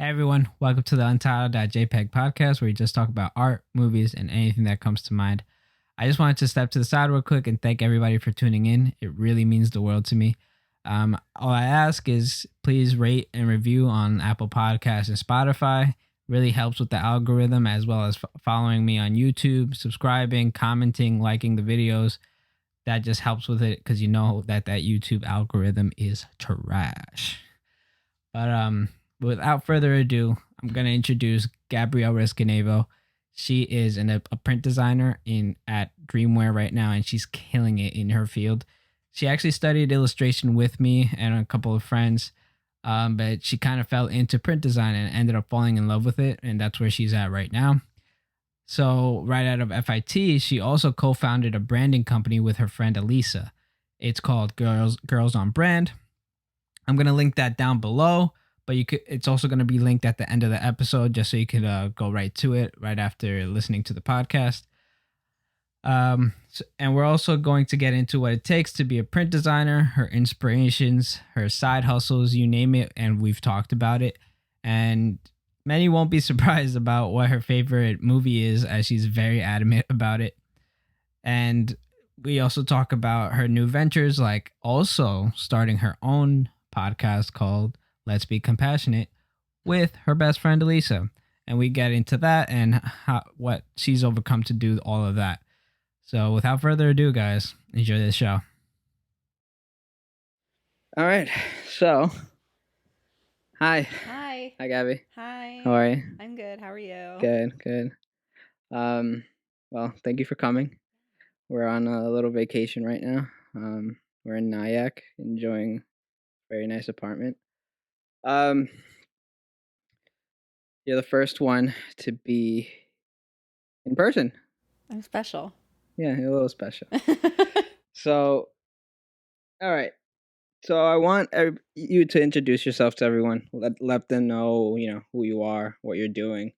Hey everyone, welcome to the Untitled.jpg podcast where we just talk about art, movies, and anything that comes to mind. I just wanted to step to the side real quick and thank everybody for tuning in. It really means the world to me. All I ask is please rate and review on Apple Podcasts and Spotify. Really helps with the algorithm, as well as following me on YouTube, subscribing, commenting, liking the videos. That just helps with it because you know that YouTube algorithm is trash. But without further ado, I'm gonna introduce Gabrielle Riscanevo. She is a print designer in at Dreamwear right now, and she's killing it in her field. She actually studied illustration with me and a couple of friends, but she kind of fell into print design and ended up falling in love with it, and that's where she's at right now. So right out of FIT, she also co-founded a branding company with her friend Elisa. It's called Girls on Brand. I'm gonna link that down below, but it's also gonna be linked at the end of the episode, just so you can go right to it right after listening to the podcast. And we're also going to get into what it takes to be a print designer, her inspirations, her side hustles, you name it, and we've talked about it. And many won't be surprised about what her favorite movie is, as she's very adamant about it. And we also talk about her new ventures, like also starting her own podcast called Let's Be Compassionate with her best friend Elisa. And we get into that and what she's overcome to do all of that. So without further ado, guys, enjoy this show. All right. So, hi. Hi. Hi, Gabby. Hi. How are you? I'm good. How are you? Good. Well, thank you for coming. We're on a little vacation right now. We're in Nyack, enjoying a very nice apartment. You're the first one to be in person. I'm special. Yeah, you're a little special. So, all right. So I want you to introduce yourself to everyone. Let them know, who you are, what you're doing.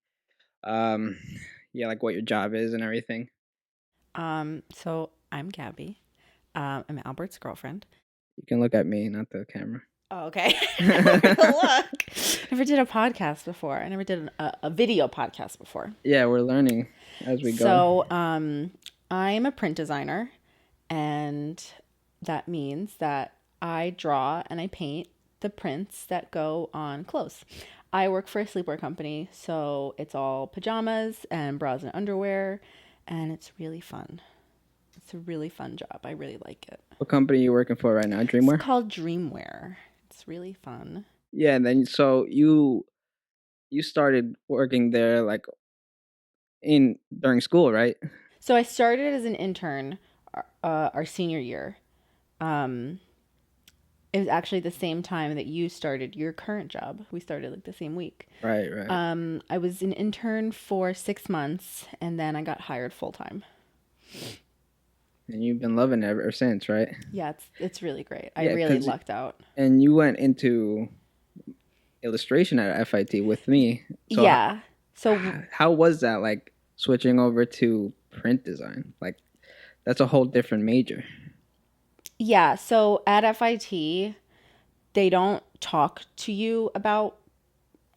Like what your job is and everything. So I'm Gabby. I'm Albert's girlfriend. You can look at me, not the camera. Oh, okay. Look. Never did a podcast before. I never did a video podcast before. Yeah, we're learning as we go. So, I'm a print designer, and that means that I draw and I paint the prints that go on clothes. I work for a sleepwear company, so it's all pajamas and bras and underwear, and it's really fun. It's a really fun job. I really like it. What company are you working for right now? Dreamwear? It's called Dreamwear. It's really fun. Yeah, and then so you started working there like during school, right? So I started as an intern our senior year. It was actually the same time that you started your current job. We started like the same week. Right. I was an intern for 6 months, and then I got hired full time. And you've been loving it ever since, right? Yeah, it's really great. I really lucked out. And you went into illustration at FIT with me. So yeah. So how was that, like switching over to print design? Like that's a whole different major. Yeah, so at FIT, they don't talk to you about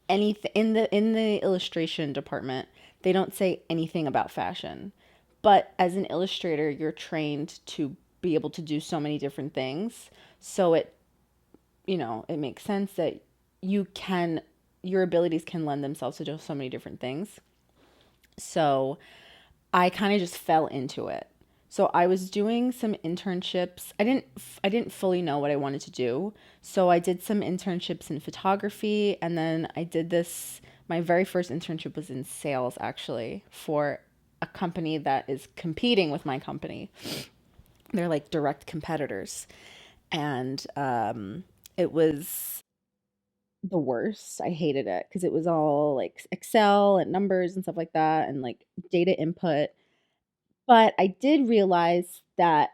anything in the illustration department. They don't say anything about fashion. But as an illustrator, you're trained to be able to do so many different things. So it makes sense that your abilities can lend themselves to do so many different things. So I kind of just fell into it. So I was doing some internships. I didn't fully know what I wanted to do. So I did some internships in photography, and then I did this. My very first internship was in sales, actually, for a company that is competing with my company. They're like direct competitors. And it was the worst. I hated it because it was all like Excel and numbers and stuff like that, and like data input. But I did realize that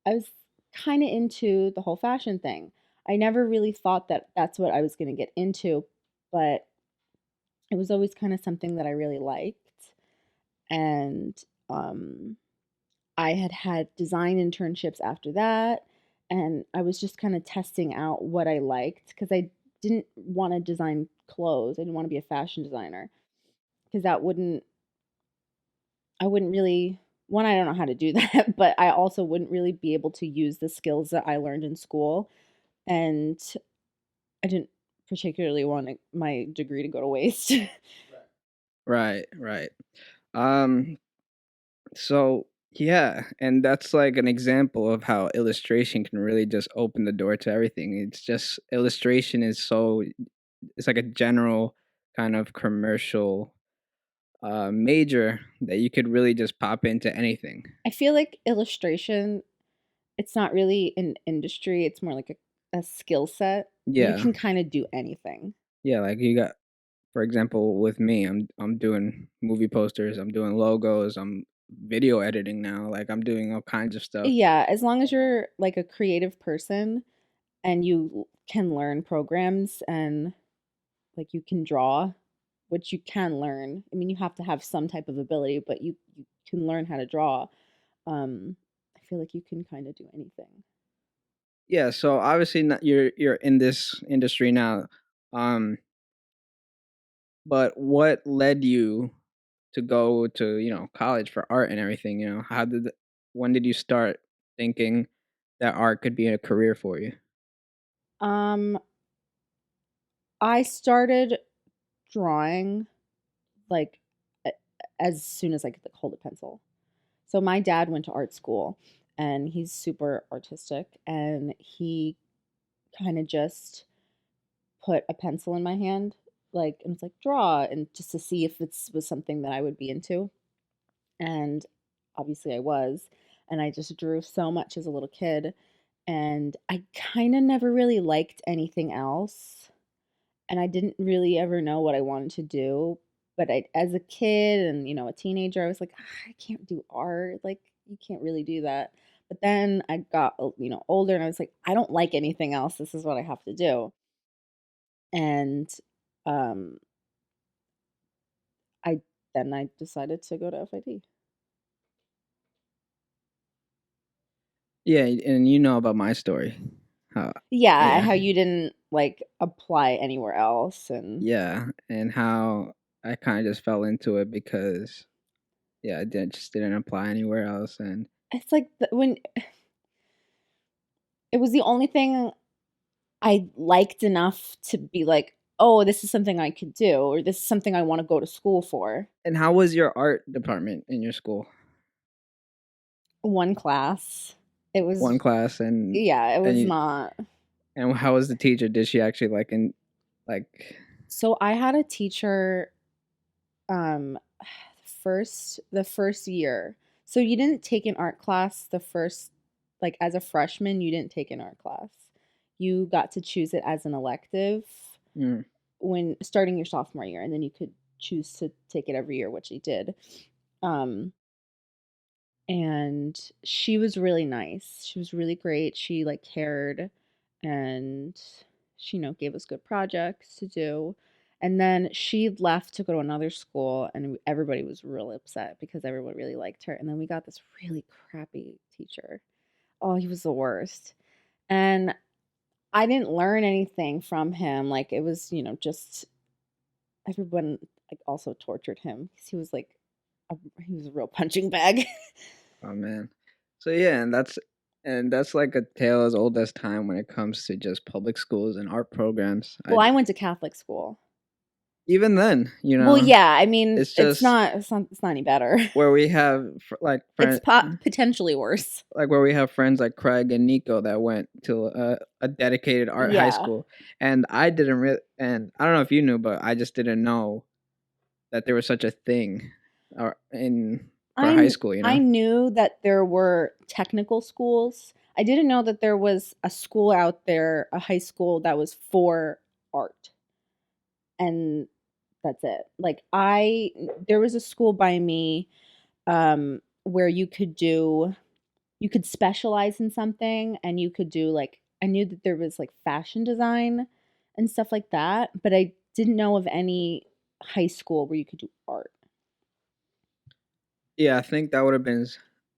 I was kind of into the whole fashion thing. I never really thought that that's what I was going to get into, but it was always kind of something that I really liked. And I had design internships after that, and I was just kind of testing out what I liked because didn't want to design clothes. I didn't want to be a fashion designer because that wouldn't I wouldn't really one, I don't know how to do that, but I also wouldn't really be able to use the skills that I learned in school. And I didn't particularly want my degree to go to waste. Right, right. Um, so yeah, and that's like an example of how illustration can really just open the door to everything. It's just illustration is so it's like a general kind of commercial major that you could really just pop into anything. I feel like illustration, it's not really an industry, it's more like a skill set. You Yeah. can kind of do anything. Yeah, like you got for example with me, I'm doing movie posters, I'm doing logos, I'm video editing now, like I'm doing all kinds of stuff. Yeah, as long as you're like a creative person and you can learn programs and like you can draw, which you can learn. I mean, you have to have some type of ability, but you can learn how to draw. I feel like you can kind of do anything. Yeah, so obviously not, you're in this industry now. Um but what led you to go to, college for art and everything, How when did you start thinking that art could be a career for you? Um, I started drawing like a- as soon as I could like, hold a pencil. So my dad went to art school and he's super artistic and he kind of just put a pencil in my hand like and it's like draw and just to see if it was something that I would be into. And obviously I was. And I just drew so much as a little kid. And I kind of never really liked anything else. And I didn't really ever know what I wanted to do. But as a kid and, a teenager, I was like, "Ah, I can't do art. Like, you can't really do that." But then I got, older and I was like, I don't like anything else. This is what I have to do. And um, I then I decided to go to FIT. Yeah, and you know about my story. How Yeah, yeah. how you didn't like apply anywhere else and Yeah, and how I kind of just fell into it because yeah, just didn't apply anywhere else and it's like when it was the only thing I liked enough to be like, "Oh, this is something I could do or this is something I want to go to school for." how was your art department in your school? One class. It One was class yeah, it and was you not. and how was the teacher? Did she actually like So I had a teacher um the first year. So you didn't take an art class the first like as a freshman, you didn't take an art class. You got to choose it as an elective mm, when starting your sophomore year and then you could choose to take it every year, which he did. Um and she was really nice. She was really great. She like cared and she gave us good projects to do. And then she left to go to another school and everybody was really upset because everyone really liked her. And then we got this really crappy teacher. Oh, he was the worst. And I didn't learn anything from him. Like it was, just everyone like also tortured him because he was a real punching bag. oh man. So yeah, and that's like a tale as old as time when it comes to just public schools and art programs. Well, I went to Catholic school. Even then, Well, yeah, I mean, it's it's just not it's not it's not any better. where we have like It's friend potentially worse. like where we have friends like Craig and Nico that went to a dedicated art high Yeah. school, and I didn't really, and I don't know if you knew, but I just didn't know that there was such a thing, or in for high I school, I knew that there were technical schools. I didn't know that there was a school out there, a high school that was for art. And that's it. Like there was a school by me where you could specialize in something and you could do like I knew that there was like fashion design and stuff like that, but I didn't know of any high school where you could do art. Yeah, I think that would have been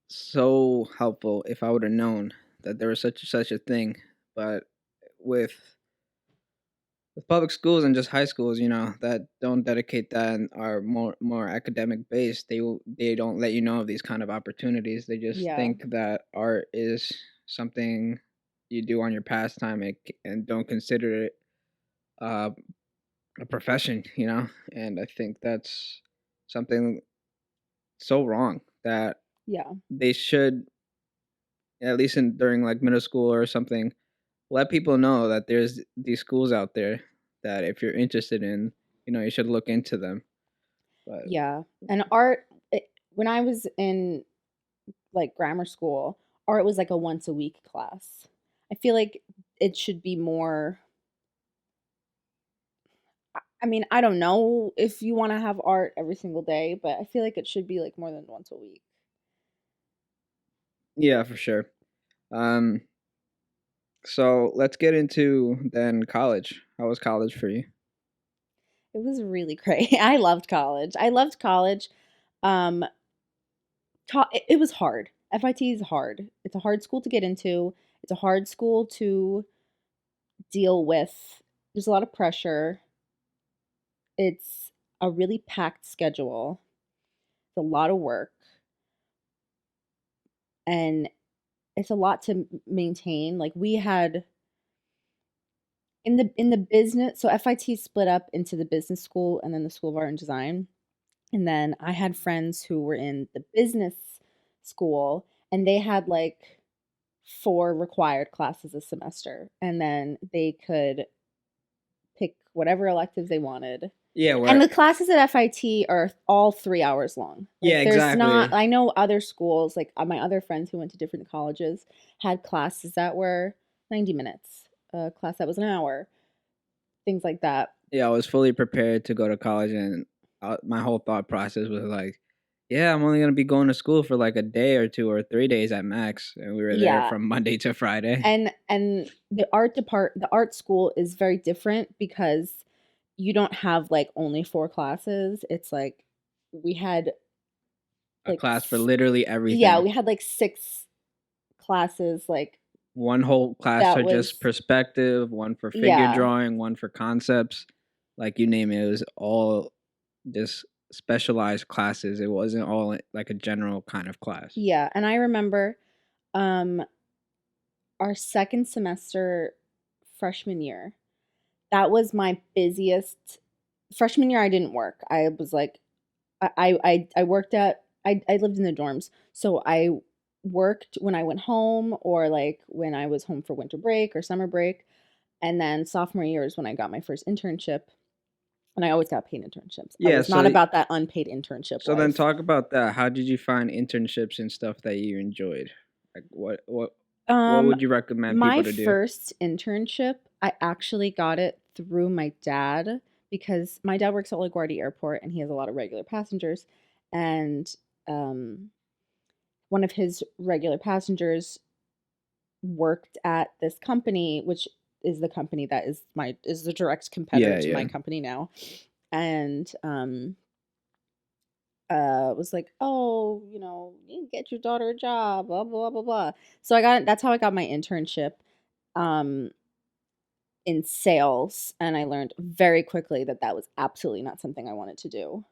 so helpful if I would have known that there was such a thing. But with with public schools and just high schools, that don't dedicate that and are more academic based, they don't let you know of these kind of opportunities. They just Yeah. think that art is something you do on your pastime, and don't consider it uh, a profession, And I think that's something so wrong that Yeah. they should, at least during like middle school or something, let people know that there's these schools out there that if you're interested in, you should look into them. But Yeah. And art, when I was in like grammar school, art was like a once a week class. I feel like it should be more. I mean, I don't know if you want to have art every single day, but I feel like it should be like more than once a week. yeah, for sure. Um, so let's get into then college. How was college for you? It was really great. I loved college. I loved college. Um, it was hard. FIT is hard. It's a hard school to get into. It's a hard school to deal with. There's a lot of pressure. It's a really packed schedule. It's a lot of work, and it's a lot to maintain. Like we had in the business, so FIT split up into the business school and then the School of Art and Design. And then I had friends who were in the business school and they had like 4 required classes a semester and then they could pick whatever electives they wanted. Yeah, And where the classes at FIT are all 3 hours long. yeah, Like there's not exactly. I know other schools, like my other friends who went to different colleges had classes that were 90 minutes, a class that was an hour, things like that. Yeah, I was fully prepared to go to college, and my whole thought process was like, yeah, I'm only gonna be going to school for like a day or 2 or 3 days at max, and we were there Yeah. from Monday to Friday. And the art school is very different because you don't have like only 4 classes. It's like we had A like class for literally yeah, everything. we had like 6 classes like One whole class that for was just perspective, one for figure yeah. drawing, one for concepts, like you name it. It was all just specialized classes. It wasn't all like a general kind of class. Yeah, and I remember um our second semester freshman year. That was my busiest freshman year I didn't work. I was like I worked at I lived in the dorms. So I worked when I went home or like when I was home for winter break or summer break. And then sophomore year is when I got my first internship. And I always got paid internships. I Yeah, was not about that unpaid internship so then life. talk about that. How did you find internships and stuff that you enjoyed? Like what Um would you recommend my people to do? first internship, I actually got it through my dad because my dad works at LaGuardia Airport and he has a lot of regular passengers and um one of his regular passengers worked at this company, which is the company that is the direct competitor Yeah, to my yeah. company now, and was like, oh, you can get your daughter a job, blah blah blah blah. So that's how I got my internship, um, in sales, and I learned very quickly that that was absolutely not something I wanted to do.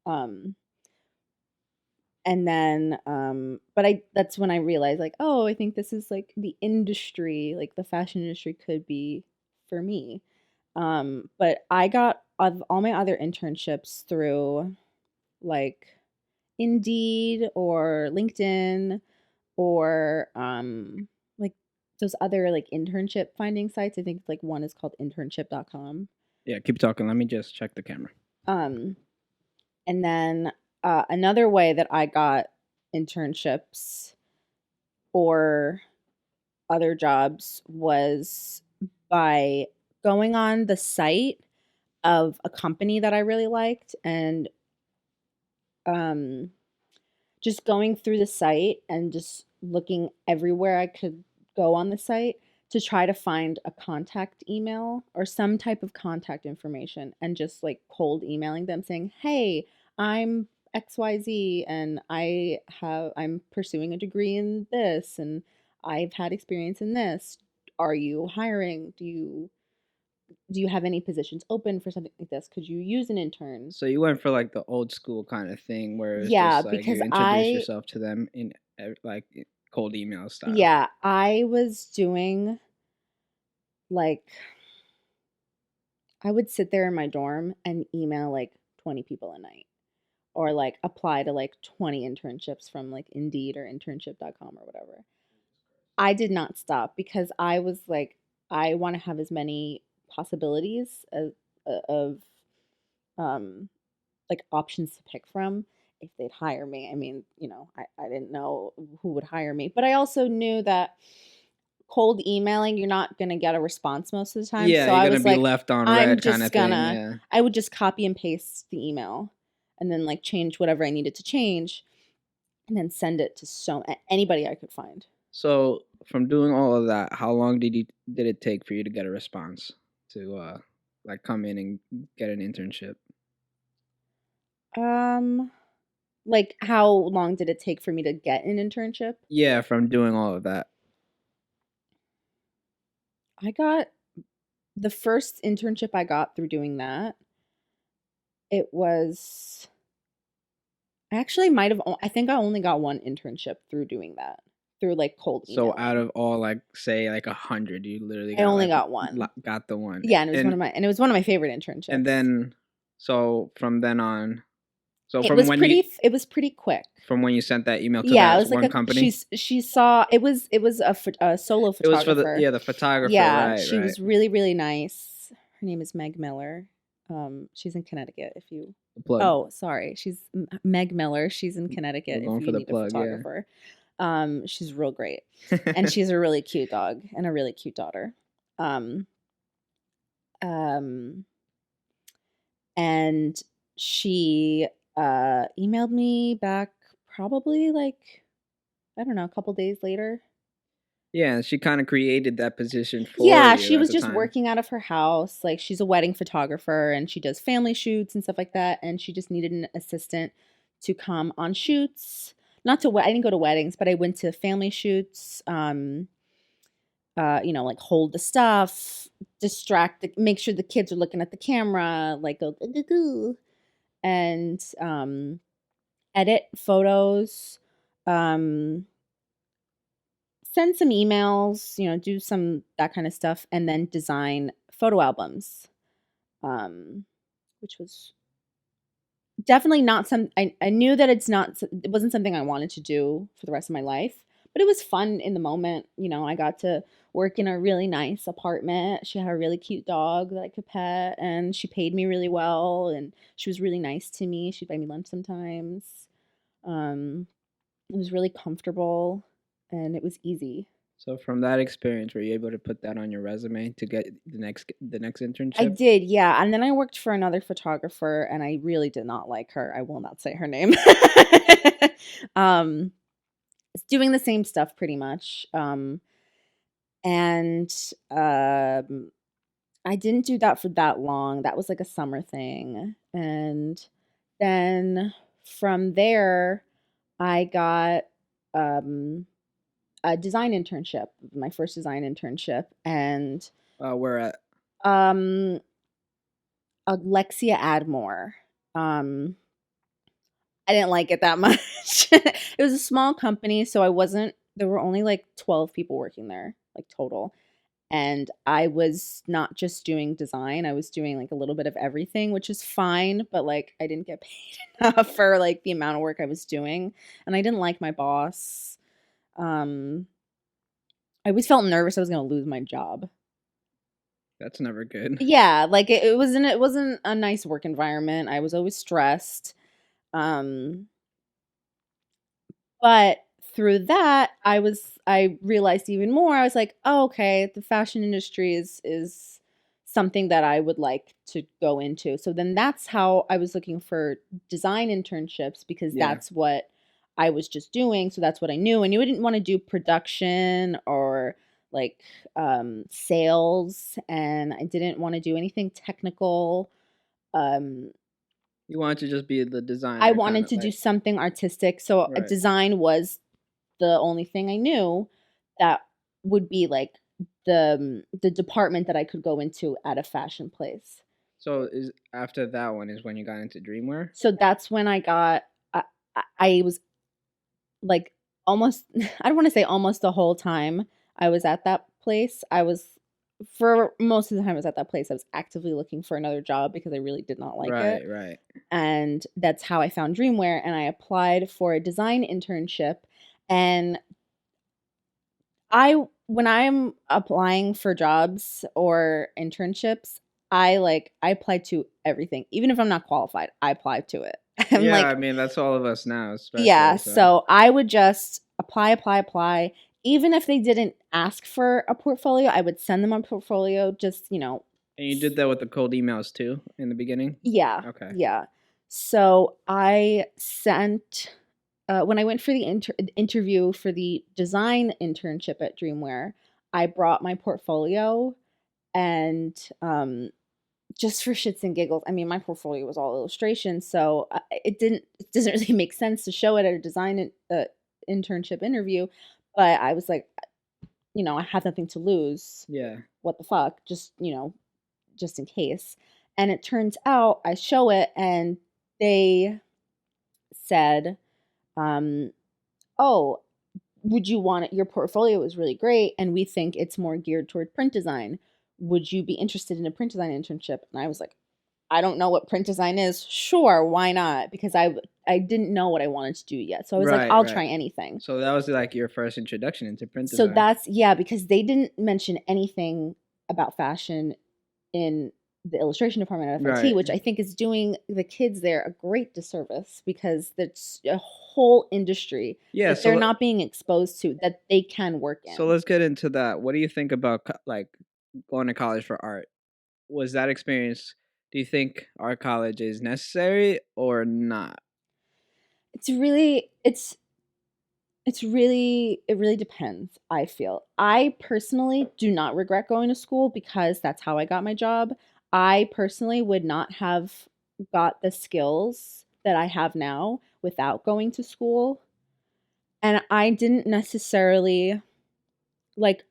Um, and then but I that's when I realized like, oh, I think this is like the industry, like the fashion industry could be for me. But I got of all my other internships through like Indeed or LinkedIn or like those other like internship finding sites. I think like one is called internship.com. Yeah, keep talking. Let me just check the camera. Um and then another way that I got internships or other jobs was by going on the site of a company that I really liked and um, just going through the site and just looking everywhere I could go on the site to try to find a contact email or some type of contact information and just like cold emailing them saying, "Hey, I'm XYZ and I'm pursuing a degree in this and I've had experience in this. Are you hiring? Do you do you have any positions open for something like this? Could you use an intern? So you went for like the old school kind of thing where it's Yeah, just like because you introduce yourself to them in like cold email style. yeah, I was doing like I would sit there in my dorm and email like 20 people a night or like apply to like 20 internships from like Indeed or internship.com or whatever. I did not stop because I was like, I want to have as many possibilities of um, like options to pick from if they'd hire me. I mean, I didn't know who would hire me, but I also knew that cold emailing, you're not going to get a response most of the time. Yeah, So you're I gonna was be like, left on I'm red kind just of thing. gonna, Yeah. I would just copy and paste the email and then like change whatever I needed to change and then send it to anybody I could find. So from doing all of that, how long did it take for you to get a response to like come in and get an internship? Um, like how long did it take for me to get an internship? Yeah, from doing all of that. I got the first internship I got through doing that. It was I actually might have I think I only got one internship through doing that. Through like cold So out emailing. of all like say like 100, you literally I got only like got one. got the one. Yeah, and it was one of my favorite And internships. then so from then on, so It was pretty quick. from when you sent that email to Yeah, it that was like one company, she saw it was a solo it was for photographer. the photographer, Yeah, right, she right. was really really nice. Her name is Meg Miller. She's in Connecticut. If you The plug. Oh, sorry, she's Meg Miller. She's in Connecticut. We're If going you for the need a plug, yeah. photographer, she's real great, and she's a really cute dog and a really cute daughter. Um, um, and she emailed me back probably like I don't know, a couple days later. Yeah, she kind of created that position for Yeah, you she at was the just time. working out of her house. Like she's a wedding photographer and she does family shoots and stuff like that. And she just needed an assistant to come on shoots. Not to I didn't go to weddings, but I went to family shoots. Like hold the stuff, make sure the kids are looking at the camera, like go goo, goo, goo, and edit photos, um, send some emails, do some that kind of stuff, and then design photo albums, um, which was definitely not I knew that it wasn't something I wanted to do for the rest of my life, but it was fun in the moment. I got to work in a really nice apartment. She had a really cute dog that I could pet, and she paid me really well, and she was really nice to me. She'd buy me lunch sometimes. Um, it was really comfortable, and it was easy. So from that experience, were you able to put that on your resume to get the next I internship? did, yeah. And then I worked for another photographer and I really did not like her. I will not say her name. um it's doing the same stuff pretty much. And I didn't do that for that long. That was like a summer thing. And then from there I got um a design internship, my first design internship, and Where at? um Alexia Admore. Um, I didn't like it that much. It was a small company, so there were only like 12 people working there, like total. And I was not just doing design, I was doing like a little bit of everything, which is fine, but like I didn't get paid enough for like the amount of work I was doing. And I didn't like my boss. Um, I always felt nervous I was going to lose my job. That's never good. Yeah, like it wasn't a nice work environment. I was always stressed. Um, but through that, I realized even more. I was like, "Oh, okay, the fashion industry is something that I would like to go into." So then that's how I was looking for design internships because Yeah. that's what I was just doing. So that's what I knew. I knew I didn't want to do production or like sales, and I didn't want to do anything technical. Um, You wanted to just be the I designer, kind wanted of to do like something artistic, so a right. design was the only thing I knew that would be like the department that I could go into at a fashion place. So is after that one is when you got into dreamwear? So that's when I was like almost I don't want to say almost the whole time I was at that place. I was for most of the time I was at that place. I was actively looking for another job because I really did not like it. Right, right. And that's how I found Dreamwear, and I applied for a design internship. And I when I'm applying for jobs or internships, I apply to everything. Even if I'm not qualified, I apply to it. I'm Yeah, I like, mean that's all of us now, yeah, especially. So, so I would just apply, apply, apply. Even if they didn't ask for a portfolio, I would send them a portfolio, just, and you did that with the cold emails too in the beginning. yeah, Okay. yeah. So I sent when I went for the interview for the design internship at Dreamwear, I brought my portfolio and just for shits and giggles. I mean, my portfolio was all illustration, so it doesn't really make sense to show it at a design internship interview. But I was like, I have nothing to lose. Yeah. What the fuck? Just just in case. And it turns out I show it, and they said, um, "Oh, would you want it? Your portfolio is really great, and we think it's more geared toward print design. Would you be interested in a print design internship?" And I was like, I don't know what print design is. Sure, why not? Because I didn't know what I wanted to do yet. So I was like, Right, I'll right. try anything. So that was like your first introduction into print So design. that's yeah, because they didn't mention anything about fashion in the illustration department at FIT, Right. which I think is doing the kids there a great disservice because there's a whole industry Yeah, that they're not being exposed to that they can work so in. let's get into that. What do you think about like going to college for art? Was that experience, do you think art college is necessary or not? It's really it really depends, I feel. I personally do not regret going to school because that's how I got my job. I personally would not have got the skills that I have now without going to school. And I didn't necessarily like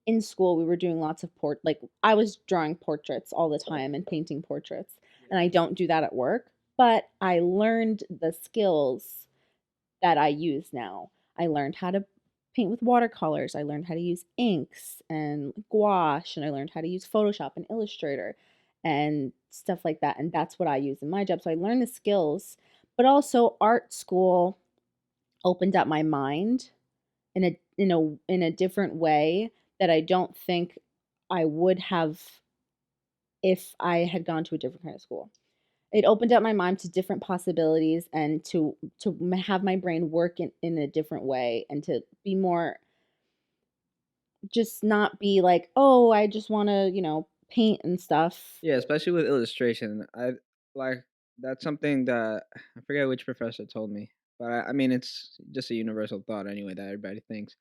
in school we were doing lots of like I was drawing portraits all the time and painting portraits. And I don't do that at work, but I learned the skills that I use now. I learned how to paint with watercolors. I learned how to use inks and gouache, and I learned how to use Photoshop and Illustrator and stuff like that. And that's what I use in my job. So I learned the skills, but also art school opened up my mind in a different way that I don't think I would have if I had gone to a different kind of school. It opened up my mind to different possibilities and to have my brain work in a different way and to be more just not be like, oh, I just want to paint and stuff. Yeah, especially with illustration. I like that's something that I forget which professor told me, but I mean it's just a universal thought anyway that everybody thinks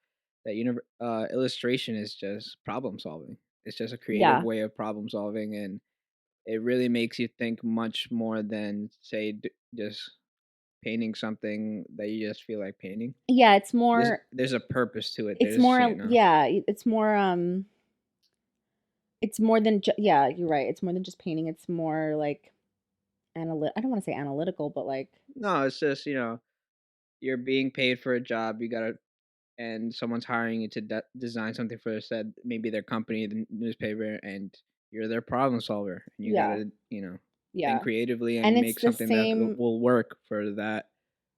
that illustration is just problem solving. It's just a creative Yeah, way of problem solving, and it really makes you think much more than say just painting something that you just feel like painting. yeah, There's a purpose to it. it's There's more yeah, it's more than yeah, you're right. It's more than just painting. It's more like I don't want to say analytical, but like no, it's just you're being paid for a job. You gotta and someone's hiring you to design something for said maybe their company, the newspaper, and you're their problem solver, and you yeah, gotta think yeah. creatively And and it's make the something that same will work for that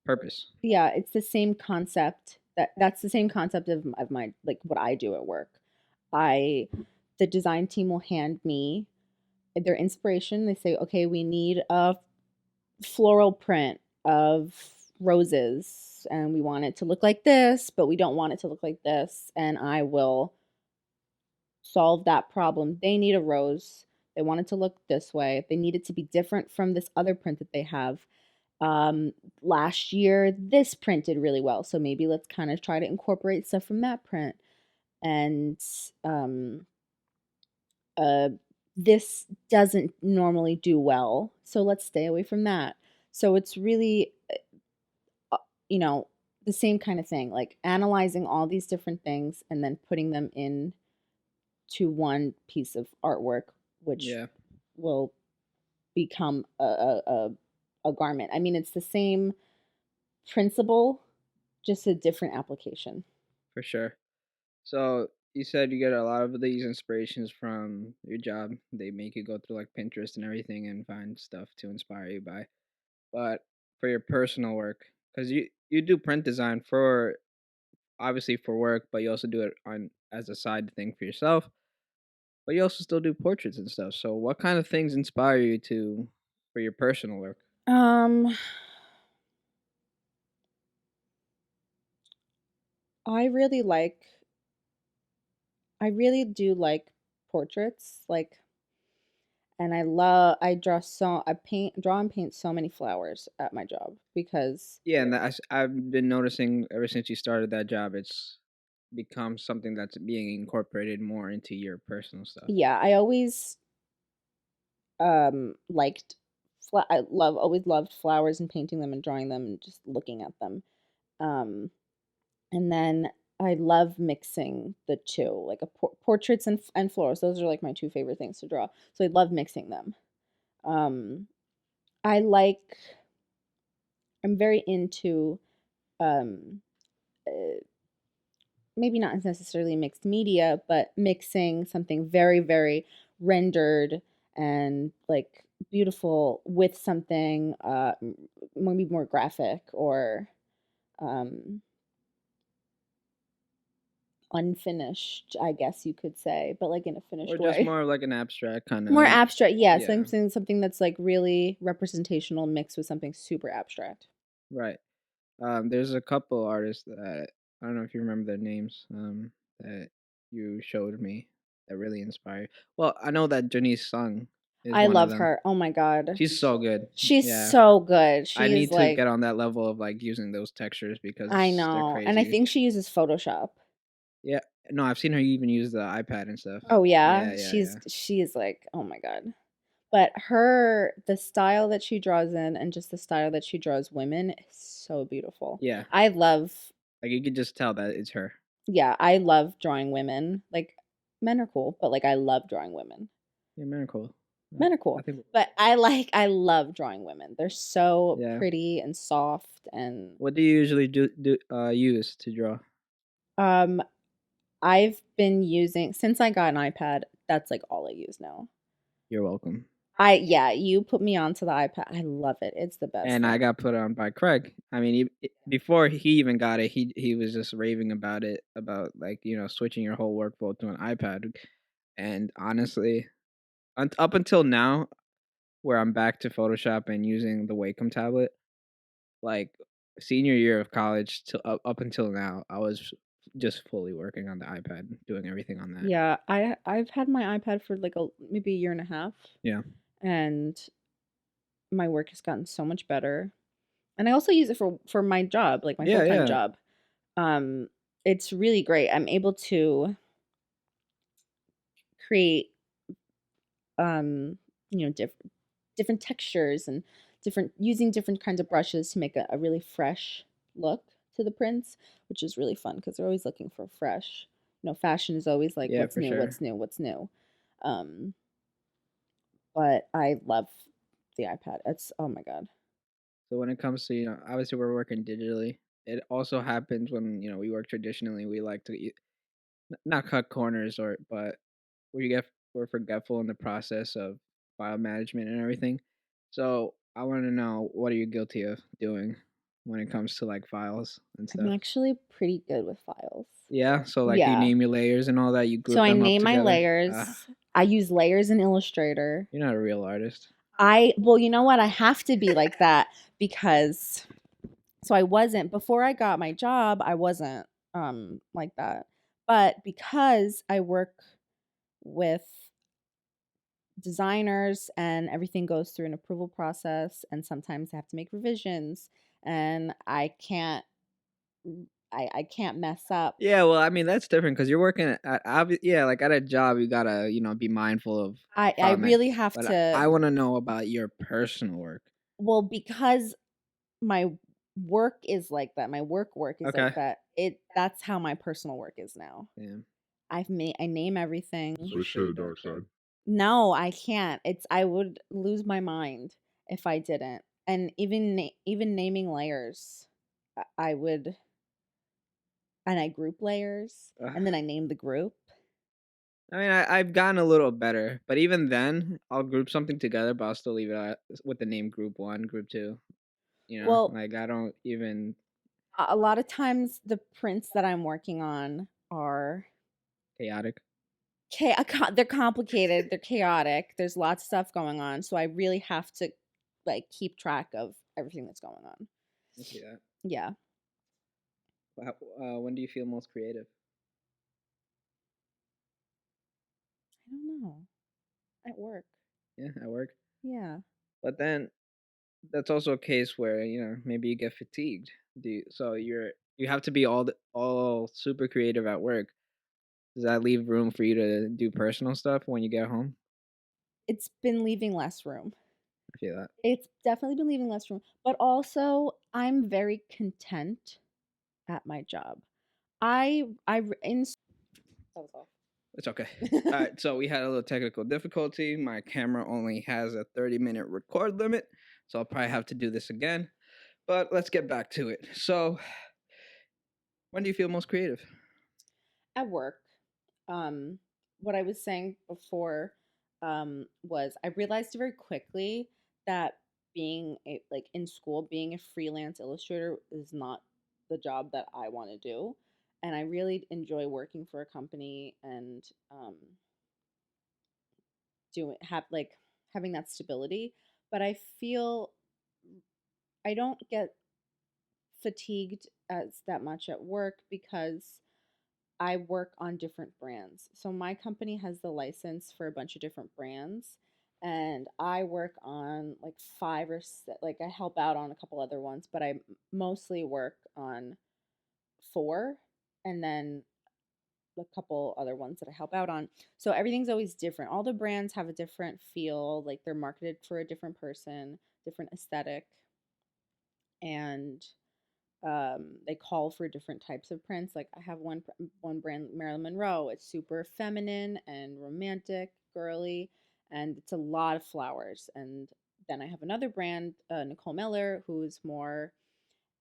purpose. yeah, it's the same concept that's the same concept of my like what I do at work. I the design team will hand me their inspiration. They say, "Okay, we need a floral print of roses and we want it to look like this, but we don't want it to look like this." And I will solve that problem. They need a rose. They want it to look this way. They need it to be different from this other print that they have. Last year, this print did really well. So maybe let's kind of try to incorporate stuff from that print. And um, uh, this doesn't normally do well. So let's stay away from that. So it's really, uh, you know, the same kind of thing, like analyzing all these different things and then putting them in to one piece of artwork, which Yeah, will become a garment. I mean, it's the same principle, just a different application. for sure. So you said you get a lot of these inspirations from your job. They make you go through like Pinterest and everything and find stuff to inspire you by. But for your personal work, because you do print design for obviously for work, but you also do it on as a side thing for yourself. But you also still do portraits and stuff. So what kind of things inspire you to for your personal work? Um, I really like I really do like portraits, like, and I draw and paint so many flowers at my job because Yeah, and I've been noticing ever since you started that job, it's become something that's being incorporated more into your personal stuff. yeah, I always liked I love always loved flowers and painting them and drawing them and just looking at them. Um and then I love mixing the two, like portraits and flowers. Those are like my two favorite things to draw. So I love mixing them. Um I like I'm very into um uh, maybe not necessarily mixed media, but mixing something very, very rendered and like beautiful with something maybe more graphic or um, unfinished, I guess you could say, but like in a Or finished just way. more of like an abstract kind More of. abstract, yeah. Yeah, Something that's like really representational mixed with something super abstract. right. There's a couple artists that I don't know if you remember their names. That you showed me that really inspired. Well, I know that Janice Sung is I one of love them. her. Oh my god. She's so good. She's Yeah, so good. I She is need to like get on that level of like using those textures I because they're know. And I crazy. think she uses Photoshop. Yeah, no, I've seen her even use the iPad and stuff. Oh yeah, Yeah, yeah, yeah, she's like, oh my god. But the style that she draws in and just the style that she draws women is so beautiful. yeah. I love Like you could just tell that it's her. yeah, I love drawing women. Like men are cool, but like I love drawing women. Yeah, miracle. Men are I cool, think. but I love drawing women. They're so Yeah. pretty and soft and What do you usually do use to draw? um I've been using since I got an iPad, that's like all I use now. You're welcome. Yeah, you put me onto the iPad. I love it. It's the best And I thing. got put on by Craig. I mean, before he even got it, he was just raving about it, about like switching your whole workflow to an iPad. And honestly, up until now, where I'm back to Photoshop and using the Wacom tablet, like senior year of college till up until now, I was just fully working on the iPad, doing everything on that. Yeah, I've had my iPad for like maybe a year and a half, Yeah, and my work has gotten so much better. And I also use it for my job, like my yeah, full-time yeah, job. Um, it's really great. I'm able to create um, different textures and different using different kinds of brushes to make a really fresh look to the prints, which is really fun because they're always looking for fresh. Fashion is always like yeah, what's for new, sure. what's new, what's new. Um, but I love the iPad. It's oh my god. So when it comes to obviously we're working digitally. It also happens when we work traditionally. We like to not cut corners but we're forgetful in the process of file management and everything. So I want to know, what are you guilty of doing when it comes to like files and I'm stuff? actually pretty good with files. Yeah, so like you Yeah. name your layers and all that, you So group I them up name my together. layers. I use layers in Illustrator. You're not a real artist. Well, you know what? I have to be like that because so I wasn't before I got my job, I wasn't like that. But because I work with designers and everything goes through an approval process and sometimes I have to make revisions and I can't mess up. Yeah, well, I mean that's different because you're working yeah, like at a job you gotta be mindful of I file man. really have But to I want to know about your personal work. well because my work is like that. My work is like Okay. that. That's how my personal work is now. Yeah. I name everything. Switch to the dark side. No, I can't. I would lose my mind if I didn't. And even naming layers, I would, and I group layers, and then I name the group. I mean, I've gotten a little better, but even then, I'll group something together, but I'll still leave it with the name Group One, Group Two. Well, Like I don't even a lot of times the prints that I'm working on are chaotic. they're complicated, they're chaotic. There's lots of stuff going on, so I really have to like keep track of everything that's going on. I see that. Yeah. When do you feel most creative? I don't know. At work. Yeah, at work. Yeah. But then that's also a case where maybe you get fatigued. You have to be all super creative at work. Does that leave room for you to do personal stuff when you get home? It's been leaving less room. I feel that. It's definitely been leaving less room, but also I'm very content at my job. In that was off. It's okay. All right, so we had a little technical difficulty. My camera only has a 30-minute record limit, so I'll probably have to do this again. But let's get back to it. So, when do you feel most creative? At work. What I was saying before was I realized very quickly that like in school, being a freelance illustrator is not the job that I want to do. And I really enjoy working for a company and having that stability. But I feel I don't get fatigued as that much at work because I work on different brands. So my company has the license for a bunch of different brands, and I work on like five or six, like I help out on a couple other ones, but I mostly work on four, and then a couple other ones that I help out on. So everything's always different. All the brands have a different feel, like they're marketed for a different person, different aesthetic, and they call for different types of prints. Like I have one brand, Marilyn Monroe. It's super feminine and romantic, girly, and it's a lot of flowers. And then I have another brand, Nicole Miller, who's more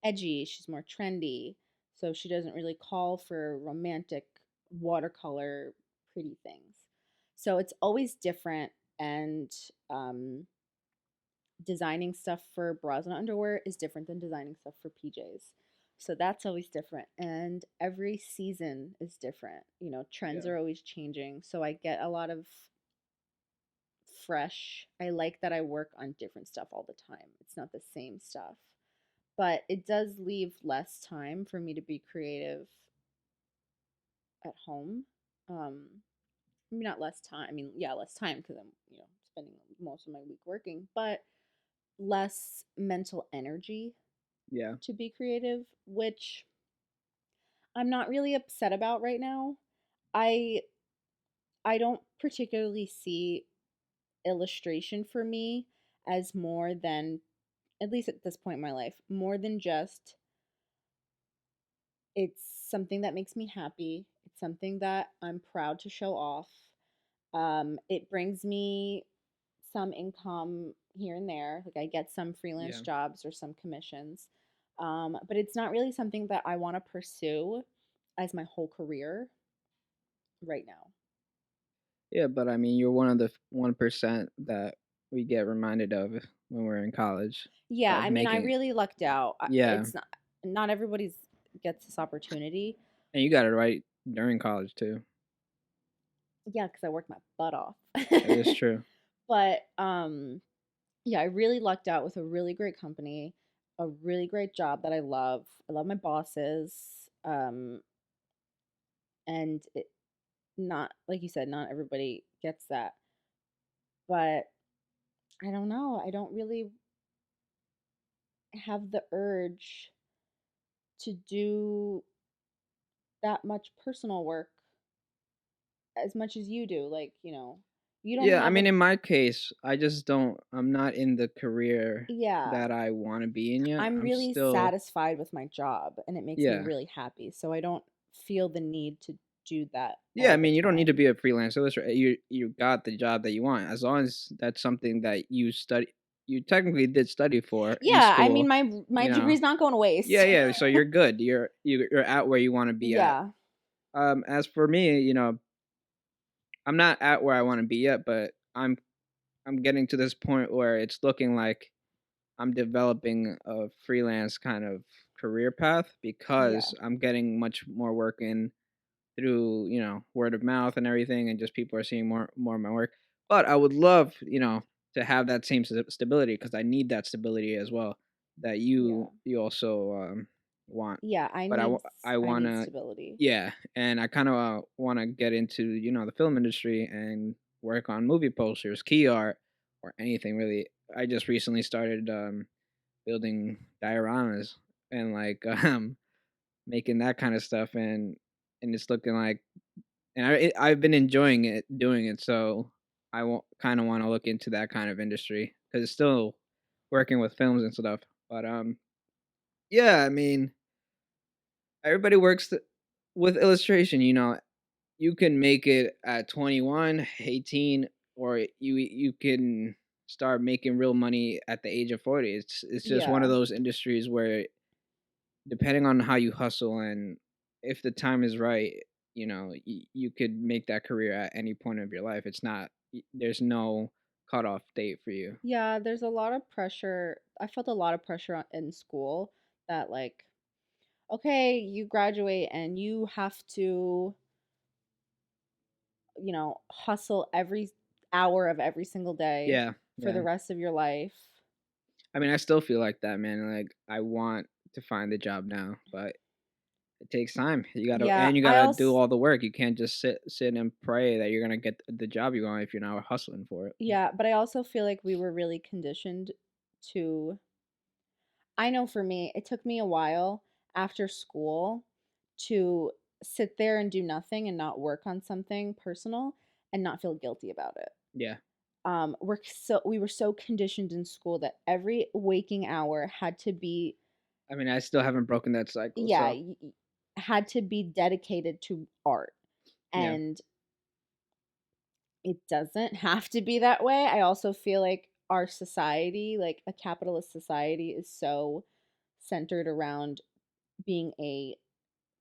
edgy. She's more trendy, so she doesn't really call for romantic watercolor pretty things. So it's always different, and designing stuff for bras and underwear is different than designing stuff for PJs. So that's always different. And every season is different. Trends Yeah. are always changing. So I get a lot of fresh. I like that I work on different stuff all the time. It's not the same stuff. But it does leave less time for me to be creative at home. Maybe not less time. I mean, yeah, less time because I'm, spending most of my week working, but less mental energy Yeah. to be creative, which I'm not really upset about right now. I I don't particularly see illustration for me as more than, at least at this point in my life, more than just it's something that makes me happy. It's something that I'm proud to show off. It brings me some income here and there. Like I get some freelance Yeah. jobs or some commissions. But it's not really something that I want to pursue as my whole career right now. Yeah, but I mean, you're one of the 1% that we get reminded of when we're in college Yeah, of I mean, I making. really lucked out. Yeah, It's not everybody's gets this opportunity. and you got it right during college too. Yeah, because I worked my butt off. That is true. But yeah, I really lucked out with a really great company, a really great job that I love. I love my bosses. And not like you said, not everybody gets that. But I don't know. I don't really have the urge to do that much personal work as much as you do. Like, you don't Yeah, I have mean, a in my case, I'm not in the career yeah. that I want to be in yet. I'm I'm really still, satisfied with my job and it makes me yeah, really happy. So I don't feel the need to do that Yeah, I all the mean, you don't need to time. be a freelance illustrator. You got the job that you want as long as that's something that you study. You technically did study for in Yeah, I mean, school. my You know. degree's not going to Yeah, waste. yeah. So you're good. You're at where you want to be at. Yeah, As for me, I'm not at where I want to be yet, but I'm getting to this point where it's looking like I'm developing a freelance kind of career path yeah, because I'm getting much more work in through, word of mouth and everything, and just people are seeing more of my work. But I would love, to have that same stability because I need that stability as well that yeah, you also want. yeah. But I I want need to, stability. yeah, and I kind of want to get into the film industry and work on movie posters, key art, or anything really. I just recently started building dioramas and like making that kind of stuff, and it's looking like, and I've been enjoying it doing it, so I kind of want to look into that kind of industry because it's still working with films and stuff. But yeah, I mean, everybody works with illustration. You can make it at 21, 18, or you can start making real money at the age of 40. It's just one of Yeah, those industries where, depending on how you hustle and if the time is right, you could make that career at any point of your life. It's not there's no cutoff date for you. yeah. There's a lot of pressure. I felt a lot of pressure in school that like, okay, you graduate and you have to, hustle every hour of every single day Yeah, for yeah. the rest of your life. I mean, I still feel like that, man. Like I want to find the job now, but it takes time. Yeah, You I gotta do also all the work. You can't just sit and pray that you're gonna get the job you want if you're not hustling for it. yeah, but I also feel like we were really conditioned to I know for me, it took me a while after school to sit there and do nothing and not work on something personal and not feel guilty about it. Yeah. We were so conditioned in school that every waking hour had to be I mean, I still haven't broken that cycle, yeah, so had to be dedicated to art. yeah. And it doesn't have to be that way. I also feel like our society, like a capitalist society, is so centered around being a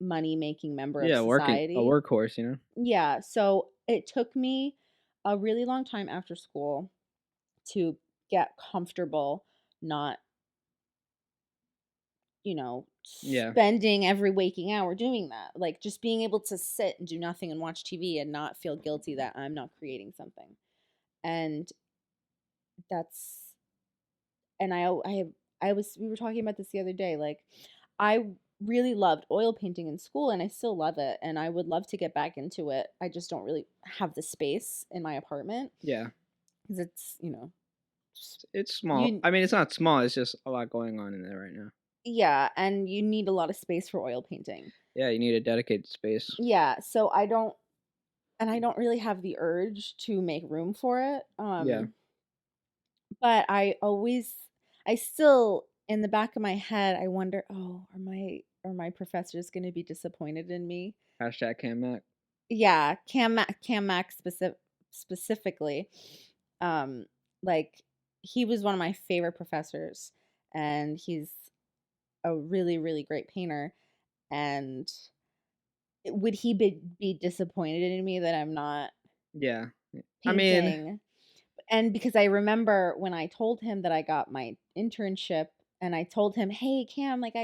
money making member of Yeah, working a society. workhorse. Yeah, so it took me a really long time after school to get comfortable not, Yeah. spending every waking hour doing that. Like just being able to sit and do nothing and watch TV and not feel guilty that I'm not creating something. And that's and I was we were talking about this the other day. Like I really loved oil painting in school and I still love it and I would love to get back into it. I just don't really have the space in my apartment Yeah. because it's, s- It's small. you I mean, it's not small, it's just a lot going on in there right now. yeah, and you need a lot of space for oil painting. Yeah, you need a dedicated space. Yeah, so I don't really have the urge to make room for it. Yeah. But I still in the back of my head I wonder, "Oh, are my professors going to be disappointed in me?" Hashtag Cam Mac. Yeah, Cam Max specifically. Um like he was one of my favorite professors and he's a really really great painter and would he be disappointed in me that I'm not Yeah. I mean, painting? And because I remember when I told him that I got my internship and I told him, "Hey, Cam, like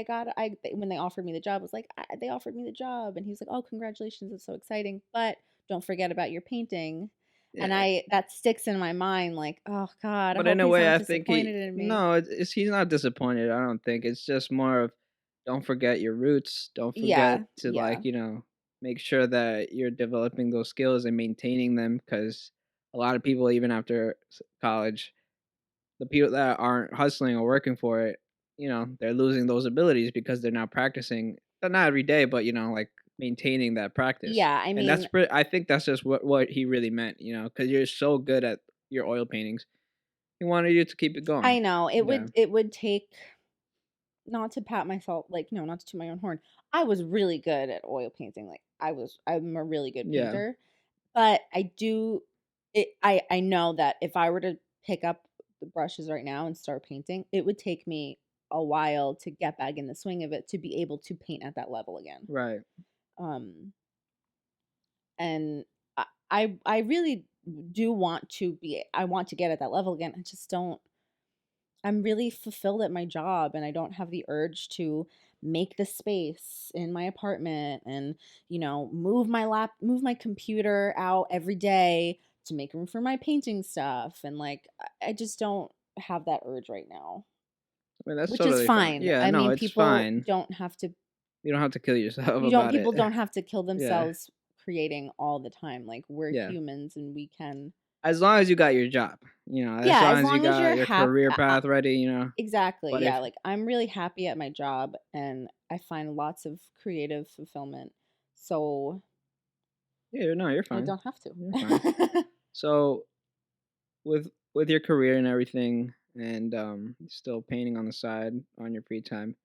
when they offered me the job, I was like, they offered me the job." And he's like, "Oh, congratulations. It's so exciting. But don't forget about your painting." And yeah. that sticks in my mind like, "Oh God, I But in hope a he's way, not I think disappointed in me." he's not disappointed. I don't think it's just more of, don't forget your roots. Don't forget Yeah, to, yeah. like, make sure that you're developing those skills and maintaining them because a lot of people, even after college, the people that aren't hustling or working for it, they're losing those abilities because they're not practicing. Not every day, but like maintaining that practice. Yeah, I And mean, I think that's just what he really meant, because you're so good at your oil paintings. He wanted you to keep it going. I know Yeah. it would take not to pat myself like, no, not to toot my own horn. I was really good at oil painting. Like I'm a really good Yeah. painter, but I know that if I were to pick up the brushes right now and start painting, it would take me a while to get back in the swing of it to be able to paint at that level again. Right. Um, and I really do want to be. I want to get at that level again. I just don't. I'm really fulfilled at my job and I don't have the urge to make the space in my apartment and, move my computer out every day to make room for my painting stuff. And like, I just don't have that urge right now, I mean, that's which is totally fine. fine. Yeah, I no, mean, it's fine. You don't have to kill yourself about it. people don't have to kill Yeah. themselves creating all the time. Like, we're Yeah. humans and we can. As long as you got your job, as Yeah, as long as you long as got you're your happy. career path ready, Exactly. But Yeah, if like I'm really happy at my job and I find lots of creative fulfillment. So yeah, no, you're I fine. don't have You're fine. to. So with your career and everything, and still painting on the side on your free time,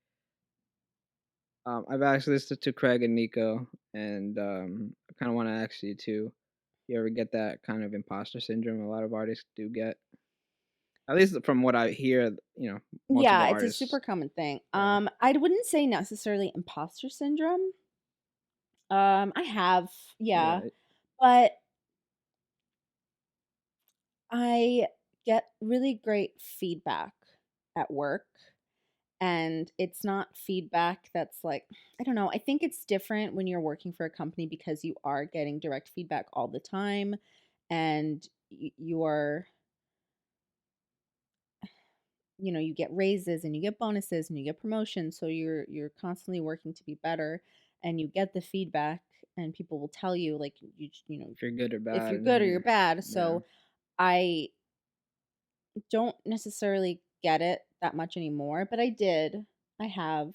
I've asked this to Craig and Nico, and I kind of want to ask you too. You ever get that kind of imposter syndrome? A lot of artists do get, at least from what I hear. Most of the Yeah, it's a artists. super common thing. Yeah. I wouldn't say necessarily imposter syndrome. I have, yeah, Yeah. but I get really great feedback at work. And it's not feedback that's like, I don't know. I think it's different when you're working for a company because you are getting direct feedback all the time and you are, you get raises and you get bonuses and you get promotions, so you're constantly working to be better and you get the feedback and people will tell you like If you're good or if bad. you're good or you're bad. Yeah. So I don't necessarily get it that much anymore, but I did. I have.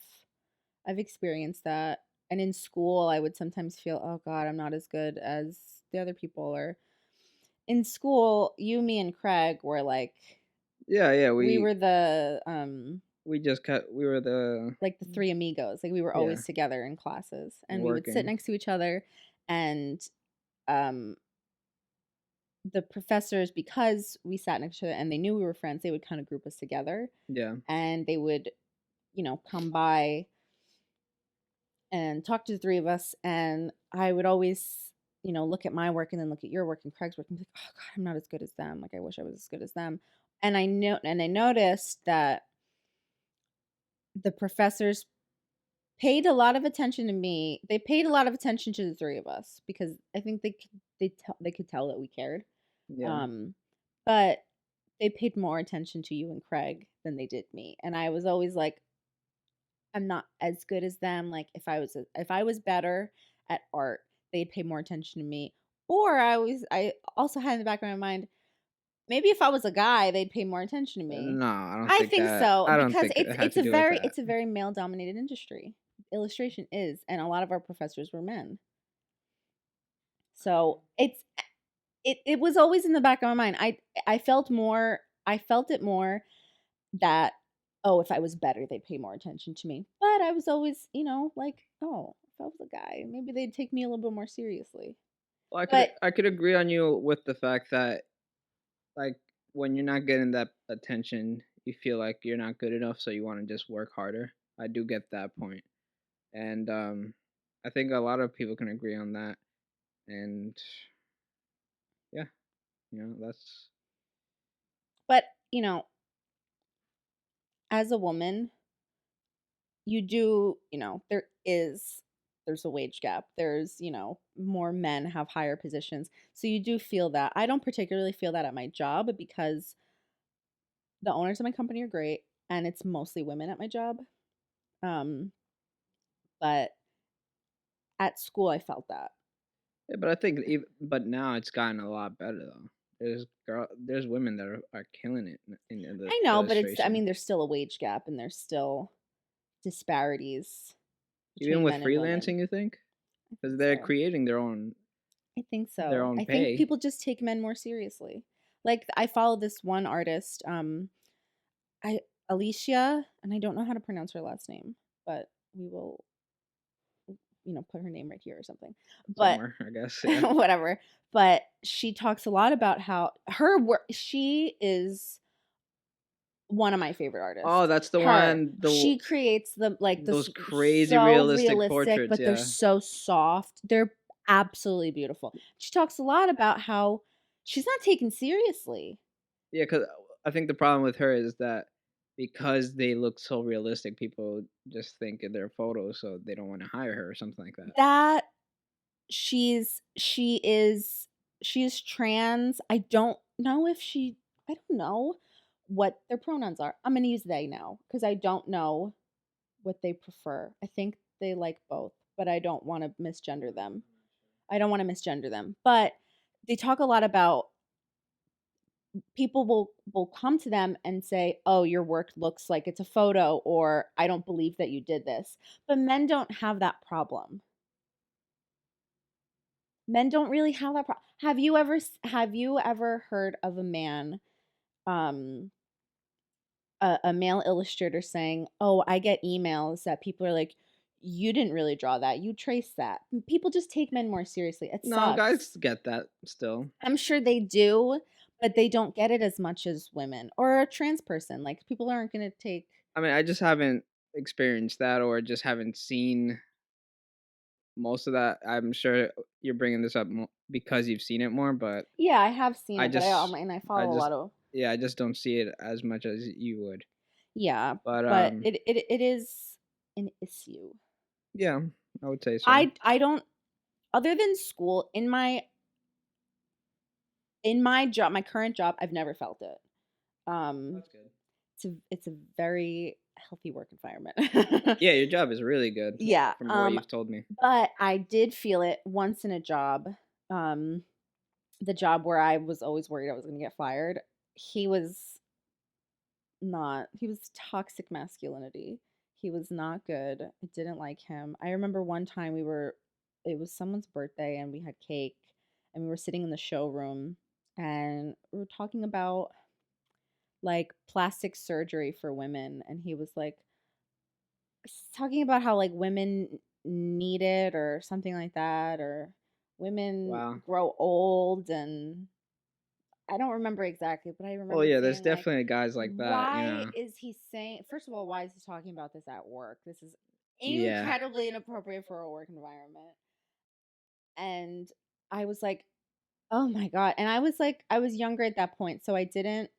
I've experienced that. And in school, I would sometimes feel, oh God, I'm not as good as the other people. Or in school, you, me, and Craig were like, Yeah. Yeah. we We were the we just cut. We were the like the three amigos. Like we were yeah always together in classes, and we would sit working. next to each other, and um the professors, because we sat next to each other and they knew we were friends, they would kind of group us together, Yeah. and they would come by and talk to the three of us. And I would always, look at my work and then look at your work and Craig's work and be like, oh God, I'm not as good as them. Like I wish I was as good as them. And I noticed that the professors paid a lot of attention to me. They paid a lot of attention to the three of us because I think they could tell that we cared. Yeah. Um, but they paid more attention to you and Craig than they did me. And I was always like, I'm not as good as them. Like if I was better at art, they'd pay more attention to me. Or I also had in the back of my mind, maybe if I was a guy, they'd pay more attention to me. No, I don't I think think that. so I don't because think it had to do with that. it's a very male dominated industry. Illustration is, and a lot of our professors were men. So it was always in the back of my mind. I felt it more that, oh, if I was better, they'd pay more attention to me. But I was always, like, oh, if I was a guy, maybe they'd take me a little bit more seriously. Well, But I could agree on you with the fact that, like, when you're not getting that attention, you feel like you're not good enough, so you want to just work harder. I do get that point, and I think a lot of people can agree on that. And yeah, that's but as a woman, you do, there's a wage gap. There's, more men have higher positions. So you do feel that. I don't particularly feel that at my job because the owners of my company are great and it's mostly women at my job. Um, but at school I felt that. yeah. But I think, but now it's gotten a lot better though. There's women that are killing it in the I know, but illustration. there's still a wage gap and there's still disparities Even between with men and women. freelancing, you think? I Because think they're so. creating I think their so. own I think pay. people just take men more seriously. Like I follow this one artist, I Alicia, and I don't know how to pronounce her last name, but we will put her name right here or something. But somewhere, I guess. Yeah. whatever. But she talks a lot about how her work. She is one of my favorite artists. Oh, that's the Her. one. She creates the like Those this crazy so realistic realistic, portraits. but they're Yeah. so soft. They're absolutely beautiful. She talks a lot about how she's not taken seriously. Yeah, because I think the problem with her is that because they look so realistic, people just think they're photos, so they don't want to hire her or something like that. That she is trans. I don't know if she I don't know what their pronouns are. I'm gonna use they now because I don't know what they prefer. I think they like both, but I don't want to misgender them. I don't want to misgender them. But they talk a lot about people will come to them and say, "Oh, your work looks like it's a photo," or "I don't believe that you did this." But men don't have that problem. Men don't really have that problem. Have you ever heard of a man um a male illustrator saying, "Oh, I get emails that people are like, you didn't really draw that. You traced that." People just take men more seriously. It No, sucks. guys get that still. I'm sure they do, but they don't get it as much as women or a trans person. Like people aren't going to take. I mean, I just haven't experienced that or just haven't seen most of that. I'm sure you're bringing this up because you've seen it more, but Yeah, I have seen I it, but just, I I follow a just, lot of. yeah, I just don't see it as much as you would. Yeah, But but it is an issue. yeah, I would say so. I don't, other than school, in my job, my current job, I've never felt it. Um, That's good. it's a very healthy work environment. Yeah, your job is really good Yeah. from what you've told me. But I did feel it once in a job. Um, the job where I was always worried I was going to get fired. He was not. He was toxic masculinity. He was not good. I didn't like him. I remember one time it was someone's birthday and we had cake and we were sitting in the showroom and we were talking about like plastic surgery for women and he was like talking about how like women need it or something like that or women Wow. grow old and I don't remember exactly, but I Well, remember yeah, there's saying like, definitely guys like that, you why know. is he saying? First of all, why is he talking about this at work? This is Yeah. incredibly inappropriate for a work environment. And I was like, oh my god! And I was like, I was younger at that point, so I didn't.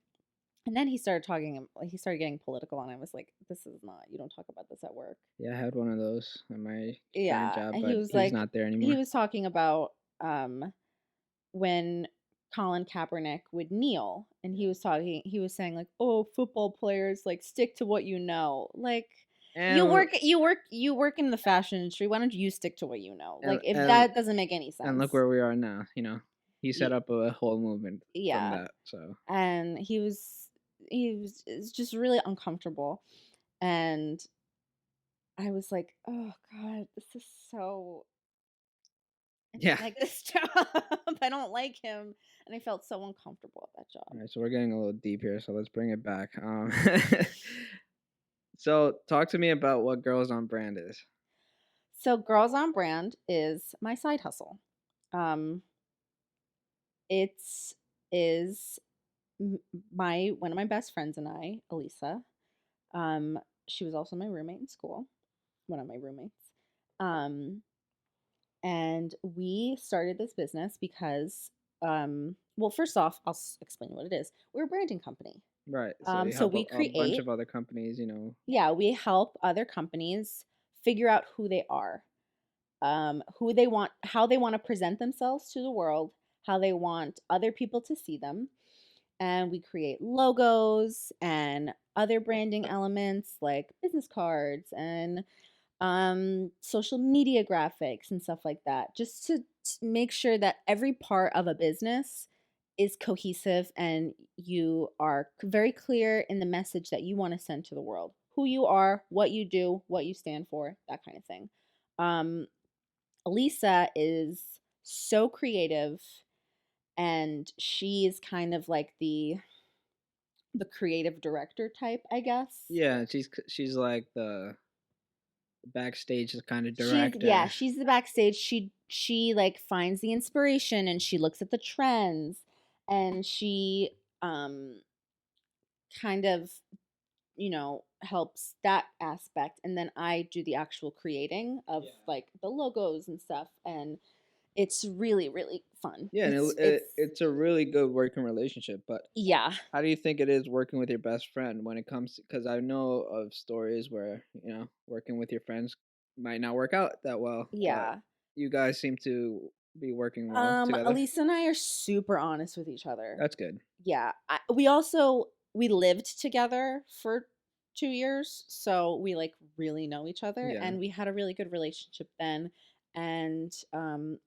And then he started talking. He started getting political, and I was like, this is not. You don't talk about this at work. Yeah, I had one of those at my current Yeah, job, and he but was he's like, not there he anymore. was talking about when Colin Kaepernick would kneel and he was saying like, "Oh, football players like stick to what you know." Like And you work in the fashion industry. Why don't you stick to what you know? and Like if and that doesn't make any and look sense. where we are now, you know. He set Y- up a whole movement from Yeah. that. So, And he was it's just really uncomfortable. And I was like, "Oh god, this is so I yeah. don't like this job. I don't like him." And I felt so uncomfortable at that All job. right, so we're getting a little deep here, so let's bring it back. So talk to me about what Girls on Brand is. So Girls on Brand is my side hustle. Um, it is my one of my best friends and I, Elisa. Um, she was also my roommate in school, one of my roommates. Um, and we started this business because, well, first off, explain what it is. We're a branding company. Right. So you So help we a bunch create, of other companies, you know. yeah, we help other companies figure out who they are, who they want, how they want to present themselves to the world, how they want other people to see them. And we create logos and other branding elements like business cards and social media graphics and stuff like that, just to make sure that every part of a business is cohesive and you are very clear in the message that you want to send to the world, who you are, what you do, what you stand for, that kind of thing. Um, Lisa is so creative and she's kind of like the creative director type, I guess. Yeah, she's like backstage kind of She's yeah, director. she's the backstage. She like finds the inspiration and she looks at the trends and she um kind of, helps that aspect, and then I do the actual creating of like the logos and stuff, and it's really really fun. Yeah, and It's it's a really good working relationship. But yeah. how do you think it is working with your best friend when it comes? Because I know of stories where working with your friends might not work out that well, but Yeah. you guys seem to be working well together. Elisa and I are super honest with each other. That's good. Yeah. We lived together for 2 years, so we like really know each other, Yeah, and we had a really good relationship then. And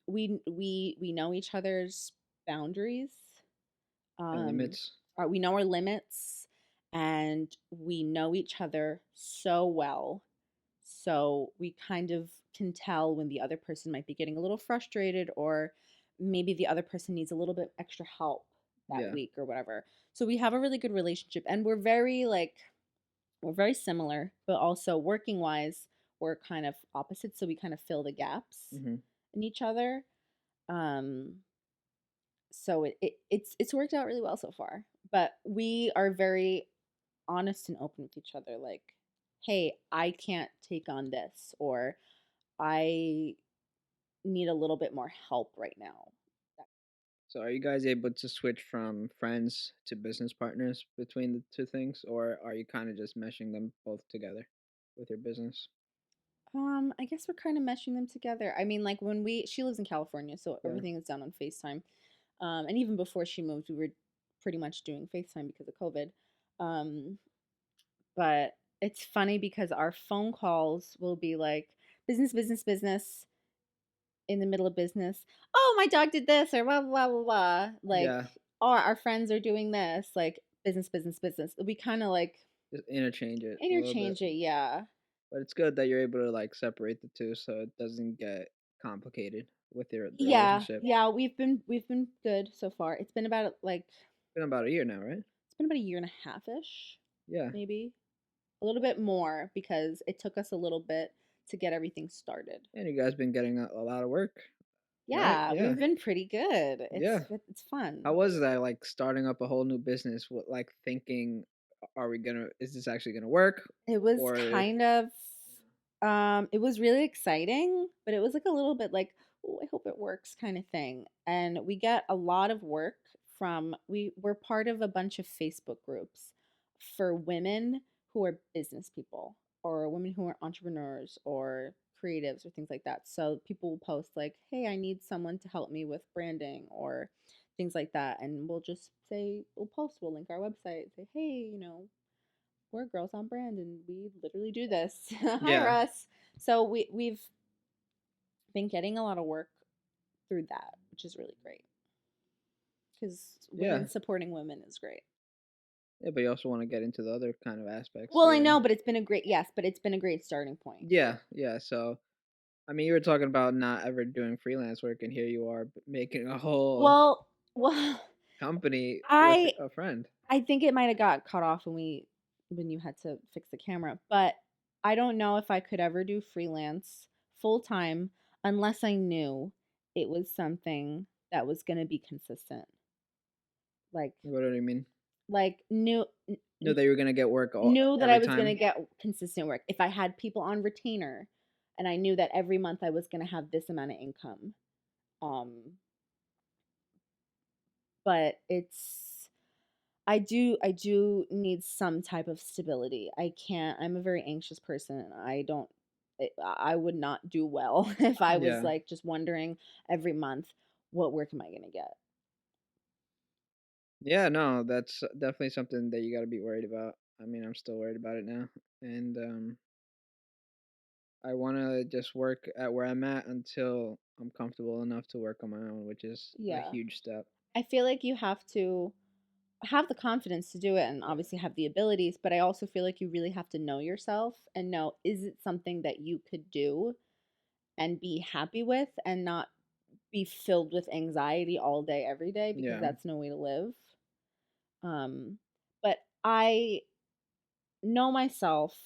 we know each other's boundaries. and Um, limits. we know our limits, and we know each other so well. So we kind of can tell when the other person might be getting a little frustrated, or maybe the other person needs a little bit extra help that Yeah. week or whatever. So we have a really good relationship, and we're very similar, but also working wise, we're kind of opposite. So we kind of fill the gaps Hmm. in each other. Um, so it's worked out really well so far. But we are very honest and open with each other. Like, hey, I can't take on this, or I need a little bit more help right now. So, are you guys able to switch from friends to business partners between the two things, or are you kind of just meshing them both together with your business? I guess we're kind of meshing them together. I mean, like she lives in California, so Yeah. everything is done on FaceTime. And even before she moved, we were pretty much doing FaceTime because of COVID. Um, but it's funny because our phone calls will be like business, business, business, in the middle of business. Oh, my dog did this, or blah blah blah blah. Like, Yeah. oh, our friends are doing this. Like business, business, business. We kind of like Just interchange it a little bit. interchange it. Yeah. But it's good that you're able to like separate the two so it doesn't get complicated with your Yeah, relationship. yeah, we've been good so far. It's been about like It's been about a year now, right? it's been about a year and a half ish, Yeah. maybe a little bit more because it took us a little bit to get everything started. And you guys been getting a lot of work, right? Yeah, Yeah. we've been pretty good. Yeah. It's fun. How was that like starting up a whole new business? What like thinking, is this actually gonna work? It was Or kind of it was really exciting, but it was like a little bit like, oh, I hope it works kind of thing. And we get a lot of work from we're part of a bunch of Facebook groups for women who are business people, or women who are entrepreneurs or creatives or things like that. So people will post like, "Hey, I need someone to help me with branding," or things like that, and we'll just say we'll link our website, say, "Hey, we're girls on brand and we literally do this. Hire yeah. us." So we've been getting a lot of work through that, which is really great because Yeah. women supporting women is great. Yeah, but you also want to get into the other kind of aspects. Well, So I yeah. know, but it's been a great starting point. Yeah, yeah. So I mean, you were talking about not ever doing freelance work, and here you are making a whole Well, well, company with I a friend. I think it might have got cut off when you had to fix the camera, but I don't know if I could ever do freelance full time unless I knew it was something that was going to be consistent. Like What do you mean? like knew Know that you were gonna get work knew that I every was going to time. get consistent work. If I had people on retainer and I knew that every month I was going to have this amount of income. Um but I do need some type of stability. I'm a very anxious person, and I would not do well if I was Yeah. like just wondering every month, what work am I going to get? Yeah, no, that's definitely something that you got to be worried about. I mean, I'm still worried about it now, and I want to just work at where I'm at until I'm comfortable enough to work on my own, which is a Yeah. huge step. I feel like you have to have the confidence to do it and obviously have the abilities, but I also feel like you really have to know yourself and know, is it something that you could do and be happy with and not be filled with anxiety all day every day, because Yeah, that's no way to live. Um but I know myself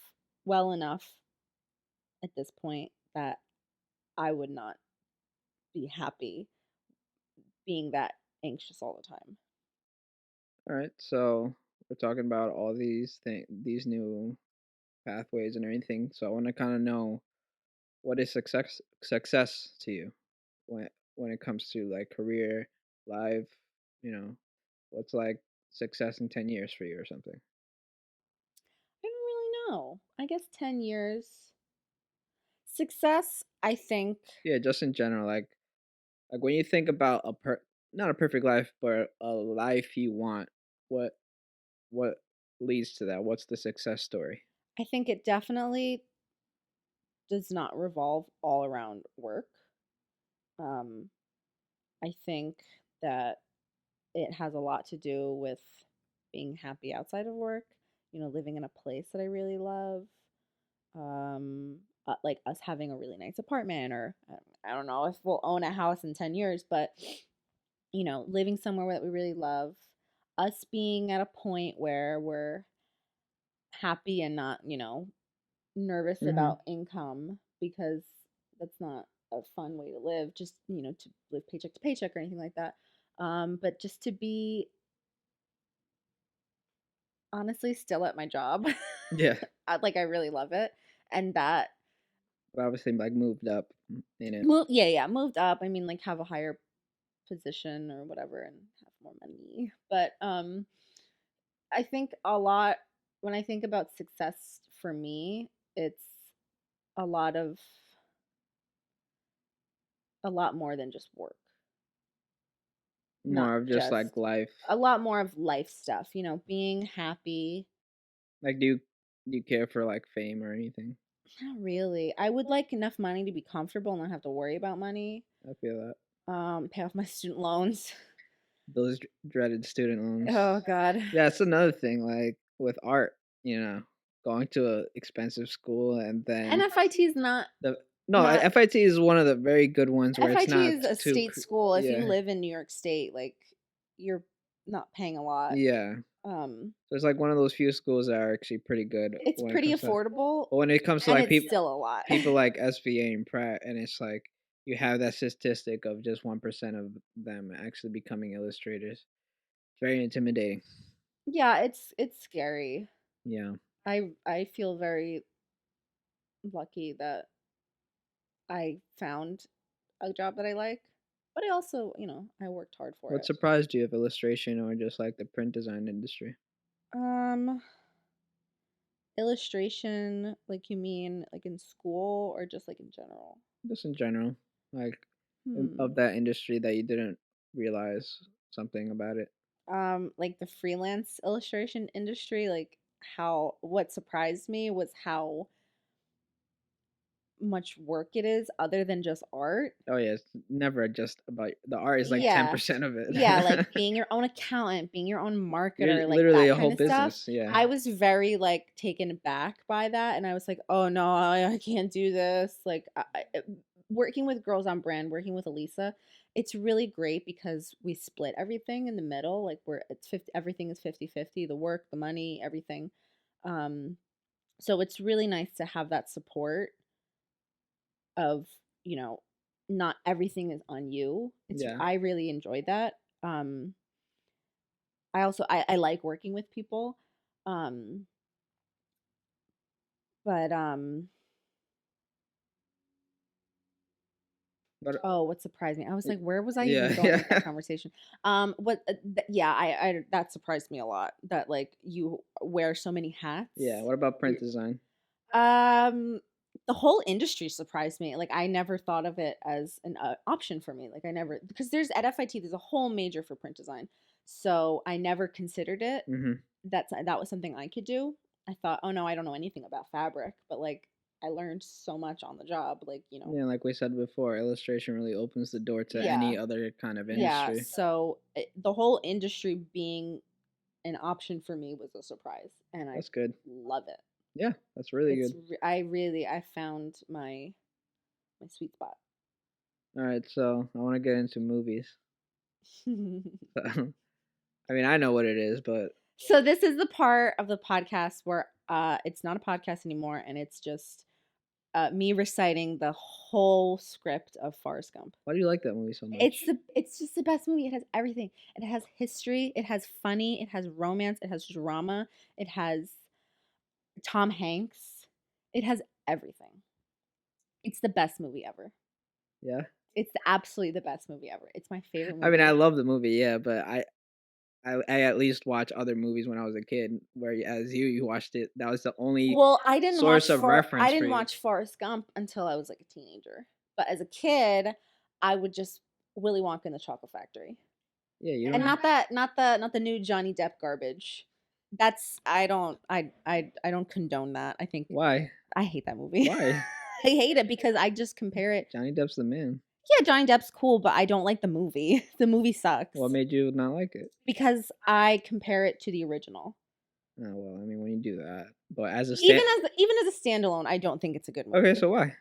well enough at this point that I would not be happy being that anxious all the time. All right, so we're talking about all these new pathways and everything. So I want to kind of know, what is success to you when it comes to like career, life, you know, what's like success in 10 years for you or something? I don't really know. I guess 10 years. Success, I think. Yeah, just in general, like when you think about not a perfect life, but a life you want, what what leads to that? What's the success story? I think it definitely does not revolve all around work. Um, I think that it has a lot to do with being happy outside of work, living in a place that I really love. Like us having a really nice apartment, or I don't know if we'll own a house in 10 years, but living somewhere that we really love, us being at a point where we're happy and not, nervous Mm-hmm. about income, because that's not a fun way to live, just, to live paycheck to paycheck or anything like that. But just to be honestly still at my job. Yeah, Like I really love it. And that but obviously like moved up in it. move yeah, yeah, moved up. I mean, like, have a higher position or whatever and have more money. But I think a lot when I think about success for me, it's a lot of a lot more than just work. Not More of just like just life. a lot more of life stuff, being happy. Like, do you care for like fame or anything? Not really. I would like enough money to be comfortable and not have to worry about money. I feel that. Pay off my student loans. Those dreaded student loans. Oh God. Yeah, that's another thing. Like with art, going to a expensive school and And then FIT is not the no not FIT is one of the very good ones where it's FIT not is a too. state school. If you Yeah, live in New York State, like, you're not paying a lot. yeah. Um, So it's like one of those few schools that are actually pretty good it's when it pretty comes to. affordable, But when it comes to and like it's still a lot. people like SVA and Pratt, and it's like you have that statistic of just 1% of them actually becoming illustrators. It's very intimidating. Yeah, it's scary. Yeah. I feel very lucky that I found a job that I like, but I also, I worked hard for What it. surprised you of illustration or just like the print design industry? Um, Illustration, like, you mean like in school or just like in general? Just in general, like Hmm. of that industry that you didn't realize something about it. Like the freelance illustration industry, like, how what surprised me was how much work it is other than just art. Oh yeah, it's never just about the art is like Yeah. 10% of Yeah, it. like being your own accountant, being your own You're marketer, like literally that a whole kind of stuff. business. Yeah. I was very, like, taken aback by that, and I was like, "Oh no, I can't do this." Like, working with Girls on Brand, working with Elisa, it's really great because we split everything in the middle. Like, it's 50, everything is 50-50, the work, the money, everything. Um, so it's really nice to have that support of, you know, not everything is on you. Yeah. I really enjoyed that. I like working with people. Um, but But Oh, what surprised me? I was like, where was I even yeah, going with that yeah. conversation? Yeah, I that surprised me a lot, that, like, you wear so many hats. Yeah. What about print You're, design? um the whole industry surprised me. Like, I never thought of it as an option for me. Like, I never, because there's at FIT there's a whole major for print design. So I never considered it. Mm-hmm. That was something I could do. I thought, "Oh no, I don't know anything about fabric," but, like, I learned so much on the job, like, Yeah, like we said before, illustration really opens the door to yeah. any other kind of Yeah, industry. so the whole industry being an option for me was a surprise, and I That's good. love it. Yeah, that's really good. I found my sweet spot. All right, so I want to get into movies. I mean, I know what it is, but So this is the part of the podcast where it's not a podcast anymore, and it's just me reciting the whole script of Forrest Gump. Why do you like that movie so much? It's just the best movie. It has everything. It has history. It has funny. It has romance. It has drama. It has Tom Hanks. It has everything. It's the best movie ever. Yeah. It's absolutely the best movie ever. It's my favorite movie. I mean, I love the movie, yeah, but I at least watch other movies when I was a kid. Whereas you watched it, that was the only I didn't source watch of reference. I didn't for watch Forrest Gump until I was like a teenager. But as a kid, I would just Willy Wonka and the Chocolate Factory. Yeah, you and not the new Johnny Depp garbage. That's I don't condone that. I think why? I hate that movie. Why? I hate it because I just compare it. Johnny Depp's the man. Yeah, Johnny Depp's cool, but I don't like the movie. The movie sucks. What made you not like it? Because I compare it to the original. Oh well, I mean, when you do that, but as a even as a standalone, I don't think it's a good movie. Okay, so why?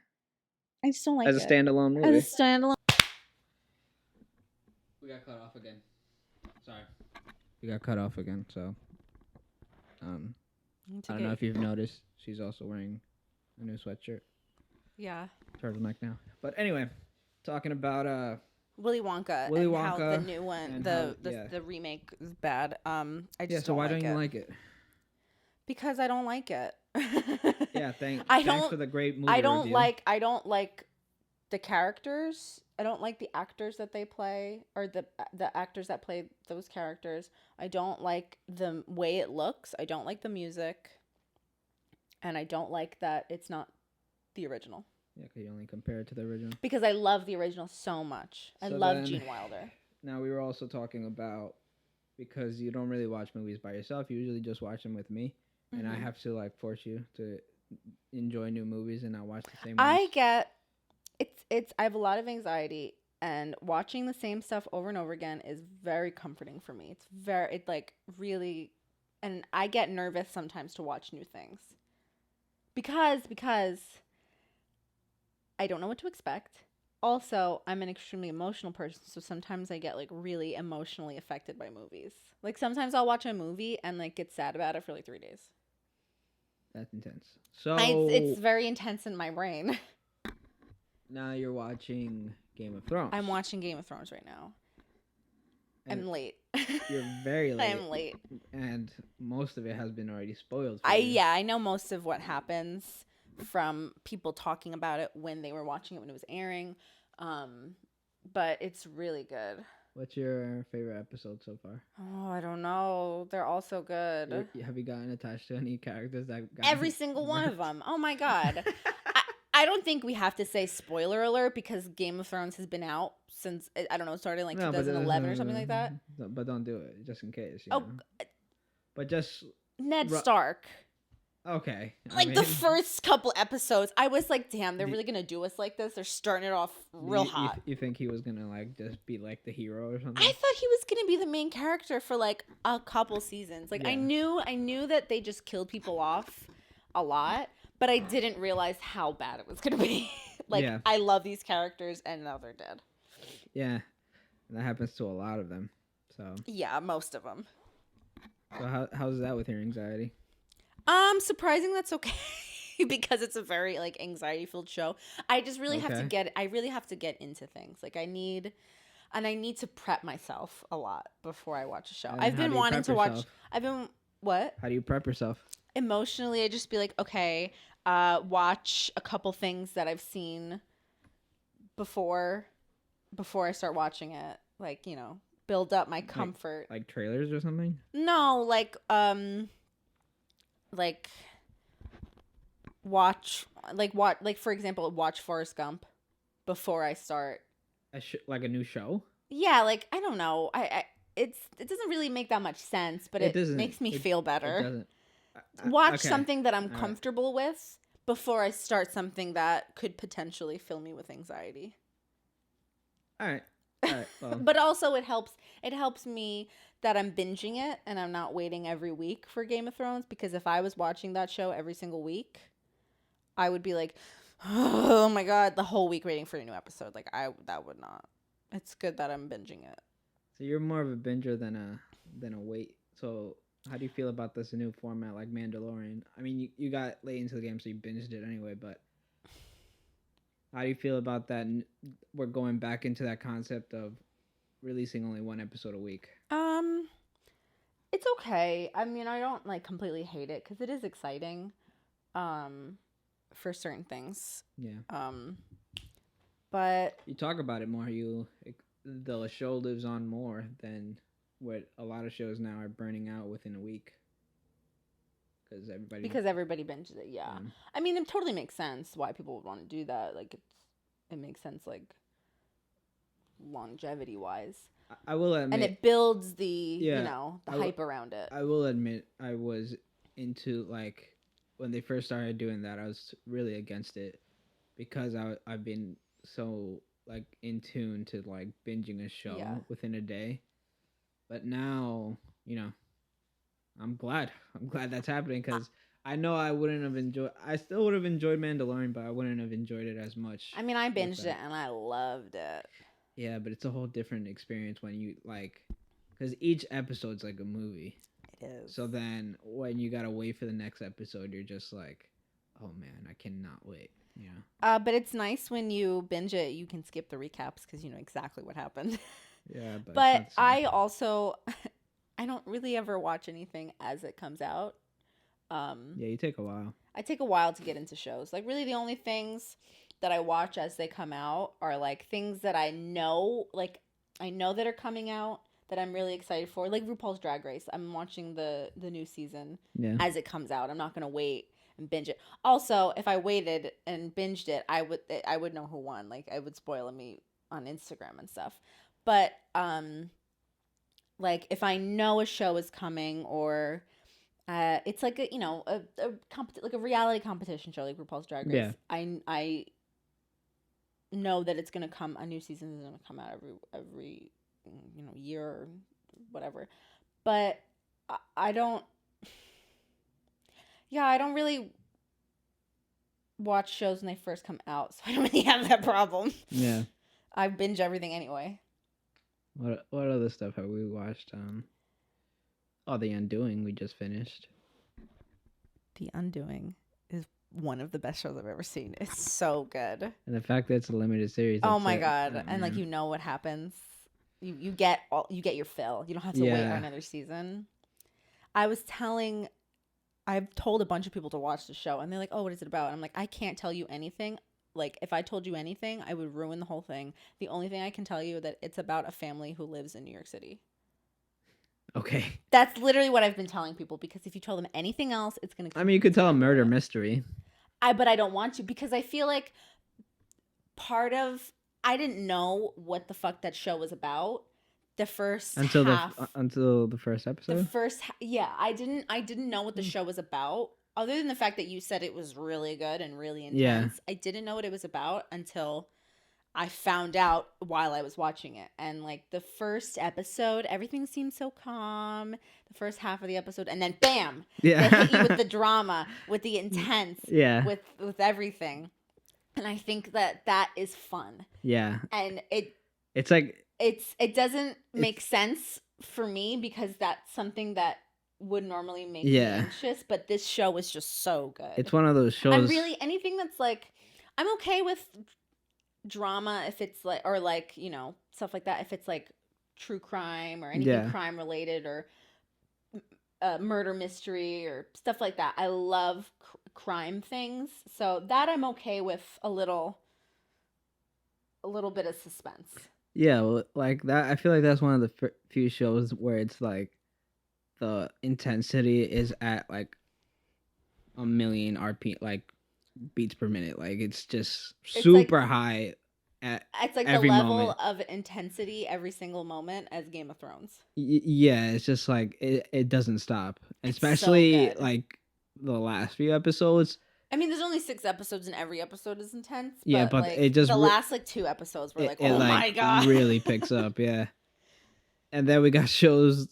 I just don't like it. As a standalone movie. As a standalone. We got cut off again. Sorry. We got cut off again, so I don't know if you've noticed, she's also wearing a new sweatshirt. Yeah. Turtleneck now. But anyway, talking about Willy Wonka and how the new one, the remake is bad. I just so why don't you like it? Because I don't like it. Yeah, thanks for the great movie I don't review. like the characters. I don't like the actors that they play, or the actors that play those characters. I don't like the way it looks. I don't like the music. And I don't like that it's not the original. Yeah, because you only compare it to the original. Because I love the original so much. I love Gene Wilder. Now, we were also talking about, because you don't really watch movies by yourself, you usually just watch them with me. Mm-hmm. And I have to, like, force you to enjoy new movies and not watch the same ones. I have a lot of anxiety, and watching the same stuff over and over again is very comforting for me. It's like really, and I get nervous sometimes to watch new things. Because I don't know what to expect. Also, I'm an extremely emotional person, so sometimes I get like really emotionally affected by movies. Like sometimes I'll watch a movie and like get sad about it for like 3 days. That's intense. So it's very intense in my brain. Now you're watching Game of Thrones. I'm watching Game of Thrones right now. I'm late. You're very late. I'm late. And most of it has been already spoiled for you. Yeah, I know most of what happens from people talking about it when they were watching it when it was airing. But it's really good. What's your favorite episode so far? Oh, I don't know. They're all so good. Have you gotten attached to any characters that got every single one of them? Oh my god. I don't think we have to say spoiler alert because Game of Thrones has been out since, I don't know, started like 2011 or something like that. But don't do it, just in case. You know? But just... Ned Stark. Okay. The first couple episodes, I was like, damn, they're really going to do us like this? They're starting it off real hot. You think he was going to like just be like the hero or something? I thought he was going to be the main character for like a couple seasons. Like, yeah. I knew that they just killed people off a lot. But I didn't realize how bad it was going to be. I love these characters, and now they're dead. Yeah. And that happens to a lot of them. So. Yeah, most of them. So how's that with your anxiety? Surprising that's okay. Because it's a very, anxiety-filled show. I just really have to get into things. I need to prep myself a lot before I watch a show. I've been wanting to watch... What? How do you prep yourself? Emotionally, I just be like, okay... watch a couple things that I've seen before I start watching it. Build up my comfort. Like trailers or something? No, watch, for example, watch Forrest Gump before I start. Like a new show? Yeah, I don't know. It doesn't really make that much sense, but it makes me feel better. It doesn't. Watch something that I'm comfortable with before I start something that could potentially fill me with anxiety. All right. Well. But also it helps me that I'm binging it and I'm not waiting every week for Game of Thrones, because if I was watching that show every single week, I would be like, oh my god, the whole week waiting for a new episode. That would not. It's good that I'm binging it. So you're more of a binger than a wait. So how do you feel about this new format like Mandalorian? I mean, you got late into the game, so you binged it anyway, but How do you feel about that? We're going back into that concept of releasing only one episode a week. It's okay. I mean, I don't like completely hate it because it is exciting, for certain things. Yeah. But You talk about it more. The show lives on more than what a lot of shows now are burning out within a week. Because everybody binges it, yeah. I mean, it totally makes sense why people would want to do that. Like, it makes sense, like, longevity wise. I will admit, and it builds the hype around it. I will admit, I was into, like, when they first started doing that, I was really against it because I've been so, like, in tune to, like, binging a show within a day. But now, I'm glad that's happening because I know I still would have enjoyed Mandalorian, but I wouldn't have enjoyed it as much. I mean, I binged it and I loved it. Yeah, but it's a whole different experience when you, like, because each episode's like a movie. It is. So then when you gotta wait for the next episode, you're just like, oh man, I cannot wait. But it's nice when you binge it, you can skip the recaps because you know exactly what happened. Yeah, but I also, I don't really ever watch anything as it comes out. Yeah, you take a while. I take a while to get into shows. Like, really the only things that I watch as they come out are like things that I know that are coming out that I'm really excited for. Like RuPaul's Drag Race. I'm watching the new season as it comes out. I'm not going to wait and binge it. Also, if I waited and binged it, I would know who won. Like, I would spoil me on Instagram and stuff. But like if I know a show is coming or it's like like a reality competition show like RuPaul's Drag Race. Yeah. I know that it's gonna come. A new season is gonna come out every year or whatever. But I don't. Yeah, I don't really watch shows when they first come out, so I don't really have that problem. Yeah. I binge everything anyway. What other stuff have we watched? The Undoing we just finished. The Undoing is one of the best shows I've ever seen. It's so good. And the fact that it's a limited series. Oh my god! And like what happens. You get your fill. You don't have to wait for another season. I've told a bunch of people to watch the show, and they're like, "Oh, what is it about?" And I'm like, "I can't tell you anything. Like, if I told you anything, I would ruin the whole thing. The only thing I can tell you is that it's about a family who lives in New York City." Okay. That's literally what I've been telling people, because if you tell them anything else, it's going to... I mean, you could tell a murder mystery. But I don't want to, because I feel like I didn't know what the fuck that show was about. Until the first episode? I didn't know what the show was about. Other than the fact that you said it was really good and really intense. I didn't know what it was about until I found out while I was watching it. And like the first episode, everything seemed so calm. The first half of the episode, and then bam! Yeah. They hit you with the drama, with the intense, with everything. And I think that is fun. Yeah. And it doesn't make sense for me because that's something that would normally make me anxious, but this show was just so good. It's one of those shows. I'm really anything that's like, I'm okay with drama if it's like, or like, stuff like that, if it's like true crime or anything crime related or murder mystery or stuff like that. I love crime things, so that I'm okay with a little bit of suspense. Yeah, well, like that. I feel like that's one of the few shows where it's like the intensity is at like 1,000,000 RP, like beats per minute. Like it's just super high. It's like every the level moment of intensity every single moment as Game of Thrones. Yeah, it's just like it doesn't stop, especially so like the last few episodes. I mean, there's only 6 episodes, and every episode is intense. Yeah, but like, it just the last like 2 episodes were oh my god, really picks up. Yeah, and then we got shows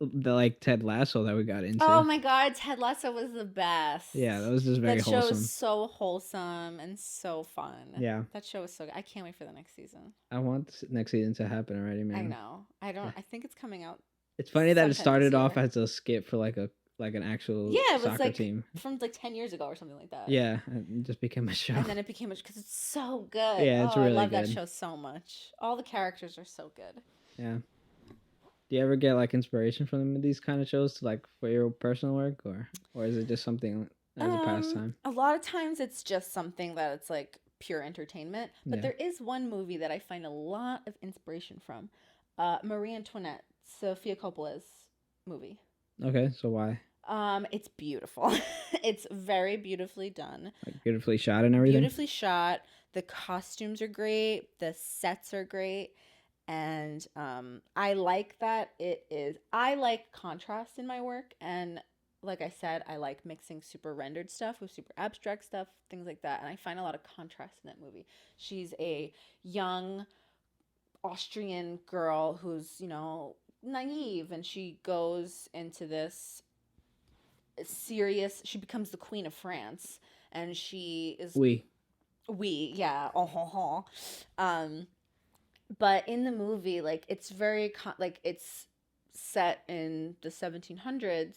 like Ted Lasso that we got into. Oh my god, Ted Lasso was the best. Yeah, that was just very wholesome. That show is so wholesome and so fun. Yeah, that show is so good. I can't wait for the next season. I want next season to happen already, man. I know. I think it's coming out. It's funny that it started off as a skit for like a like an actual Yeah, it was soccer like team. from like 10 years ago or something like that. Yeah, it just became a show. And then it became because it's so good. Yeah, it's I really love that good. show so much. All the characters are so good. Yeah. Do you ever get like inspiration from these kind of shows to like for your personal work, or is it just something as a pastime? A lot of times it's just something that it's like pure entertainment. But Yeah. there is one movie that I find a lot of inspiration from. Marie Antoinette, Sofia Coppola's movie. Okay, so why? It's beautiful. It's very beautifully done. Like beautifully shot and everything. Beautifully shot. The costumes are great. The sets are great. And I like that it is. I like contrast in my work, and like I said, I like mixing super rendered stuff with super abstract stuff, things like that. And I find a lot of contrast in that movie. She's a young Austrian girl who's, naive, and she goes into this serious. She becomes the Queen of France, and she is yeah. But in the movie, like, it's very like it's set in the 1700s,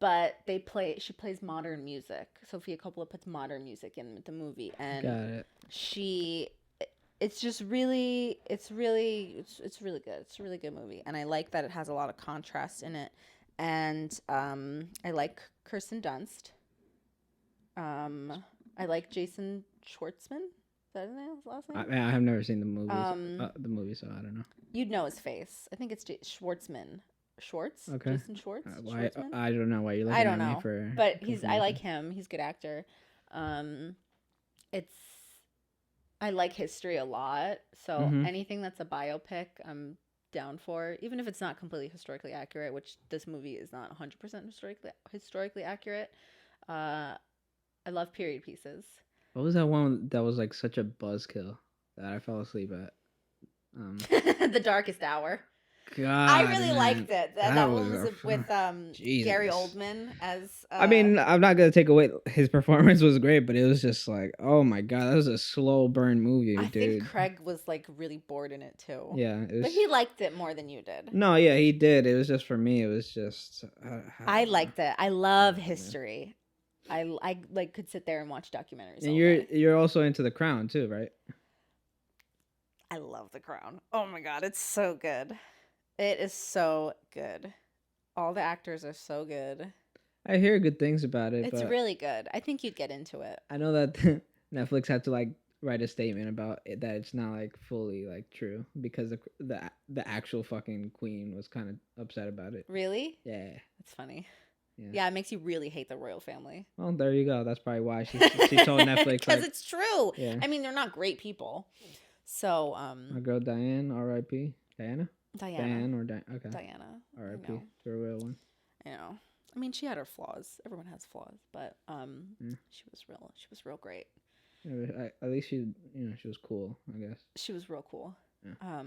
but she plays modern music. Sofia Coppola puts modern music in the movie, and Got it. it's just really it's really good. It's a really good movie, and I like that it has a lot of contrast in it. And I like Kirsten Dunst. I like Jason Schwartzman. Is that his last name? I have never seen the movie, so I don't know. You'd know his face. I think it's Schwartzman. Schwartz? Okay. Jason Schwartz? Why? Schwartzman? I don't know why you're looking I don't at know. me for. But I like him. He's a good actor. I like history a lot. So anything that's a biopic, I'm down for. Even if it's not completely historically accurate, which this movie is not 100% historically accurate. I love period pieces. What was that one that was like such a buzzkill that I fell asleep at? The Darkest Hour. God, I really man. liked it. That one was with Jesus. Gary Oldman as. I mean, I'm not gonna take away his performance was great, but it was just like, oh my god, that was a slow burn movie, dude. I think Craig was like really bored in it too. Yeah, but he liked it more than you did. No, yeah, he did. It was just for me. It was just. I liked it. I love history. I like could sit there and watch documentaries. And you're also into The Crown too, right? I love The Crown. Oh my god, it's so good. It is so good. All the actors are so good. I hear good things about it. It's really good. I think you'd get into it. I know that Netflix had to like write a statement about it, that it's not like fully like true because the actual fucking queen was kind of upset about it. Really? Yeah. That's funny. Yeah, it makes you really hate the royal family. Well, there you go. That's probably why she told Netflix. Because it's true. Yeah. I mean, they're not great people. So, my girl Diane, R.I.P. Diana. Okay. Diana. R.I.P. to a real one. I mean, she had her flaws. Everyone has flaws, but she was real great. Yeah, at least she was cool, I guess. She was real cool. Yeah.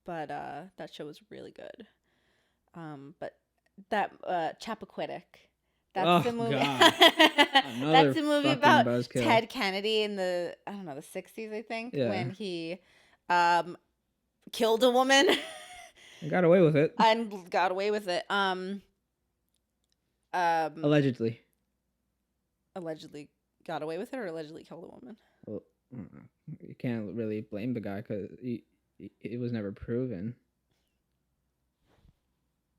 But that show was really good. But that Chappaquiddick. That's the movie. That's the movie about buzzkill. Ted Kennedy in the 60s, I think, when he killed a woman. And got away with it. Allegedly. Allegedly got away with it, or allegedly killed a woman. Well, you can't really blame the guy because it was never proven.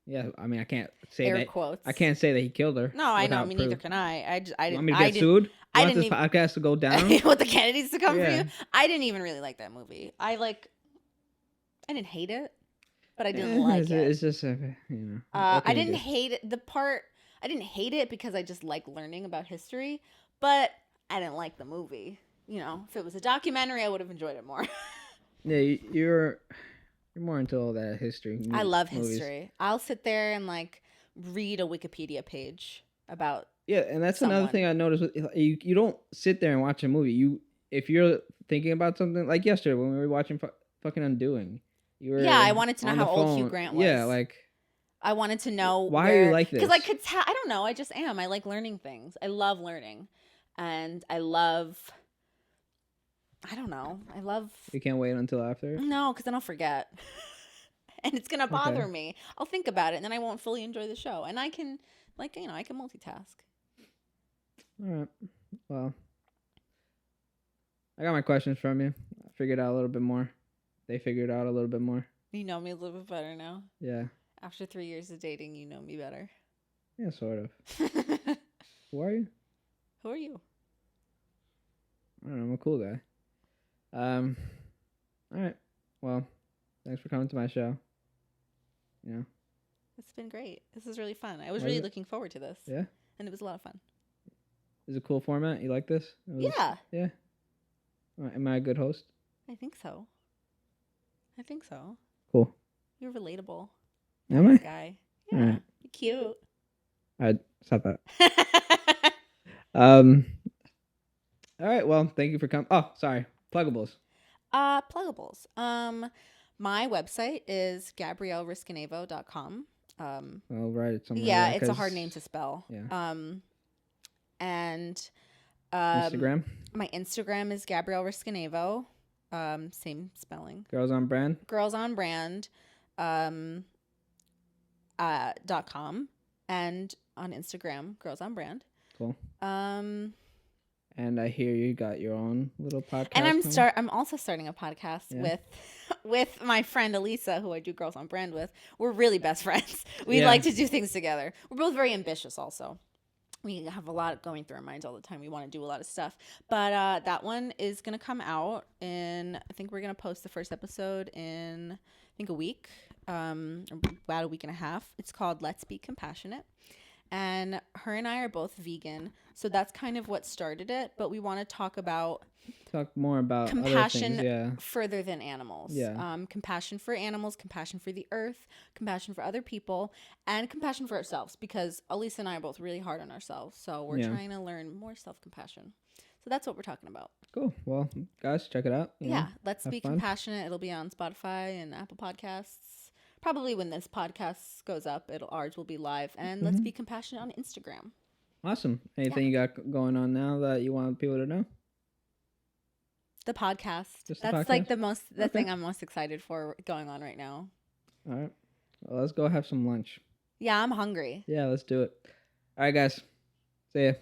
Yeah, I mean, I can't say Air that. Quotes. I can't say that he killed her. No, I know. I mean, neither can I. I didn't. Want me to get sued? I want this podcast to go down. Want the Kennedys to come for you? I didn't even really like that movie. I didn't hate it, but I didn't like it. It's just I didn't hate it. I didn't hate it because I just like learning about history, but I didn't like the movie. If it was a documentary, I would have enjoyed it more. Yeah, you're more into all that history. I love history. I'll sit there and read a Wikipedia page about. Yeah, and that's another thing I noticed. You don't sit there and watch a movie. If you're thinking about something, like yesterday when we were watching fucking Undoing, I wanted to know how old Hugh Grant was. Yeah, I wanted to know why are you like this? Because I could tell. I don't know. I just am. I like learning things. I love learning, and I love. I don't know. I love. You can't wait until after? No, because then I'll forget. And it's going to bother me. I'll think about it, and then I won't fully enjoy the show. And I can Like, you know, I can multitask. All right. Well, I got my questions from you. I figured out a little bit more. They figured out a little bit more. You know me a little bit better now. Yeah. After 3 years of dating, you know me better. Yeah, sort of. Who are you? Who are you? I don't know. I'm a cool guy. All right. Well, thanks for coming to my show. You know. It's been great. This is really fun. I was Was really it? looking forward to this. Yeah. And it was a lot of fun. Is it a cool format? You like this? Yeah. Yeah. Am I a good host? I think so. Cool. You're relatable. Am I? Nice guy. Yeah. All right. You're cute. All right. Stop that. All right. Well, thank you for coming. Oh, sorry. Pluggables. Pluggables. My website is GabrielleRiscanevo.com. I'll write it somewhere. Yeah, it's a hard name to spell. Yeah. And Instagram. my Instagram is Gabrielle Riscanevo. Same spelling. Girls on Brand. Girls on Brand. .com, and on Instagram, Girls on Brand. Cool. And I hear you got your own little podcast. And I'm also starting a podcast with my friend Elisa, who I do Girls on Brand with. We're really best friends. We like to do things together. We're both very ambitious also. We have a lot going through our minds all the time. We want to do a lot of stuff. But that one is going to come out I think we're going to post the first episode in, I think, a week, about a week and a half. It's called Let's Be Compassionate. And her and I are both vegan. So that's kind of what started it. But we want to talk more about compassion other things, further than animals. Yeah. Compassion for animals, compassion for the earth, compassion for other people, and compassion for ourselves. Because Elisa and I are both really hard on ourselves. So we're trying to learn more self-compassion. So that's what we're talking about. Cool. Well, guys, check it out. Let's Be Compassionate. It'll be on Spotify and Apple Podcasts. Probably when this podcast goes up, ours will be live. And Let's Be Compassionate on Instagram. Awesome. Anything you got going on now that you want people to know? The podcast. Just That's podcast? like the thing I'm most excited for going on right now. All right. Well, let's go have some lunch. Yeah, I'm hungry. Yeah, let's do it. All right, guys. See ya.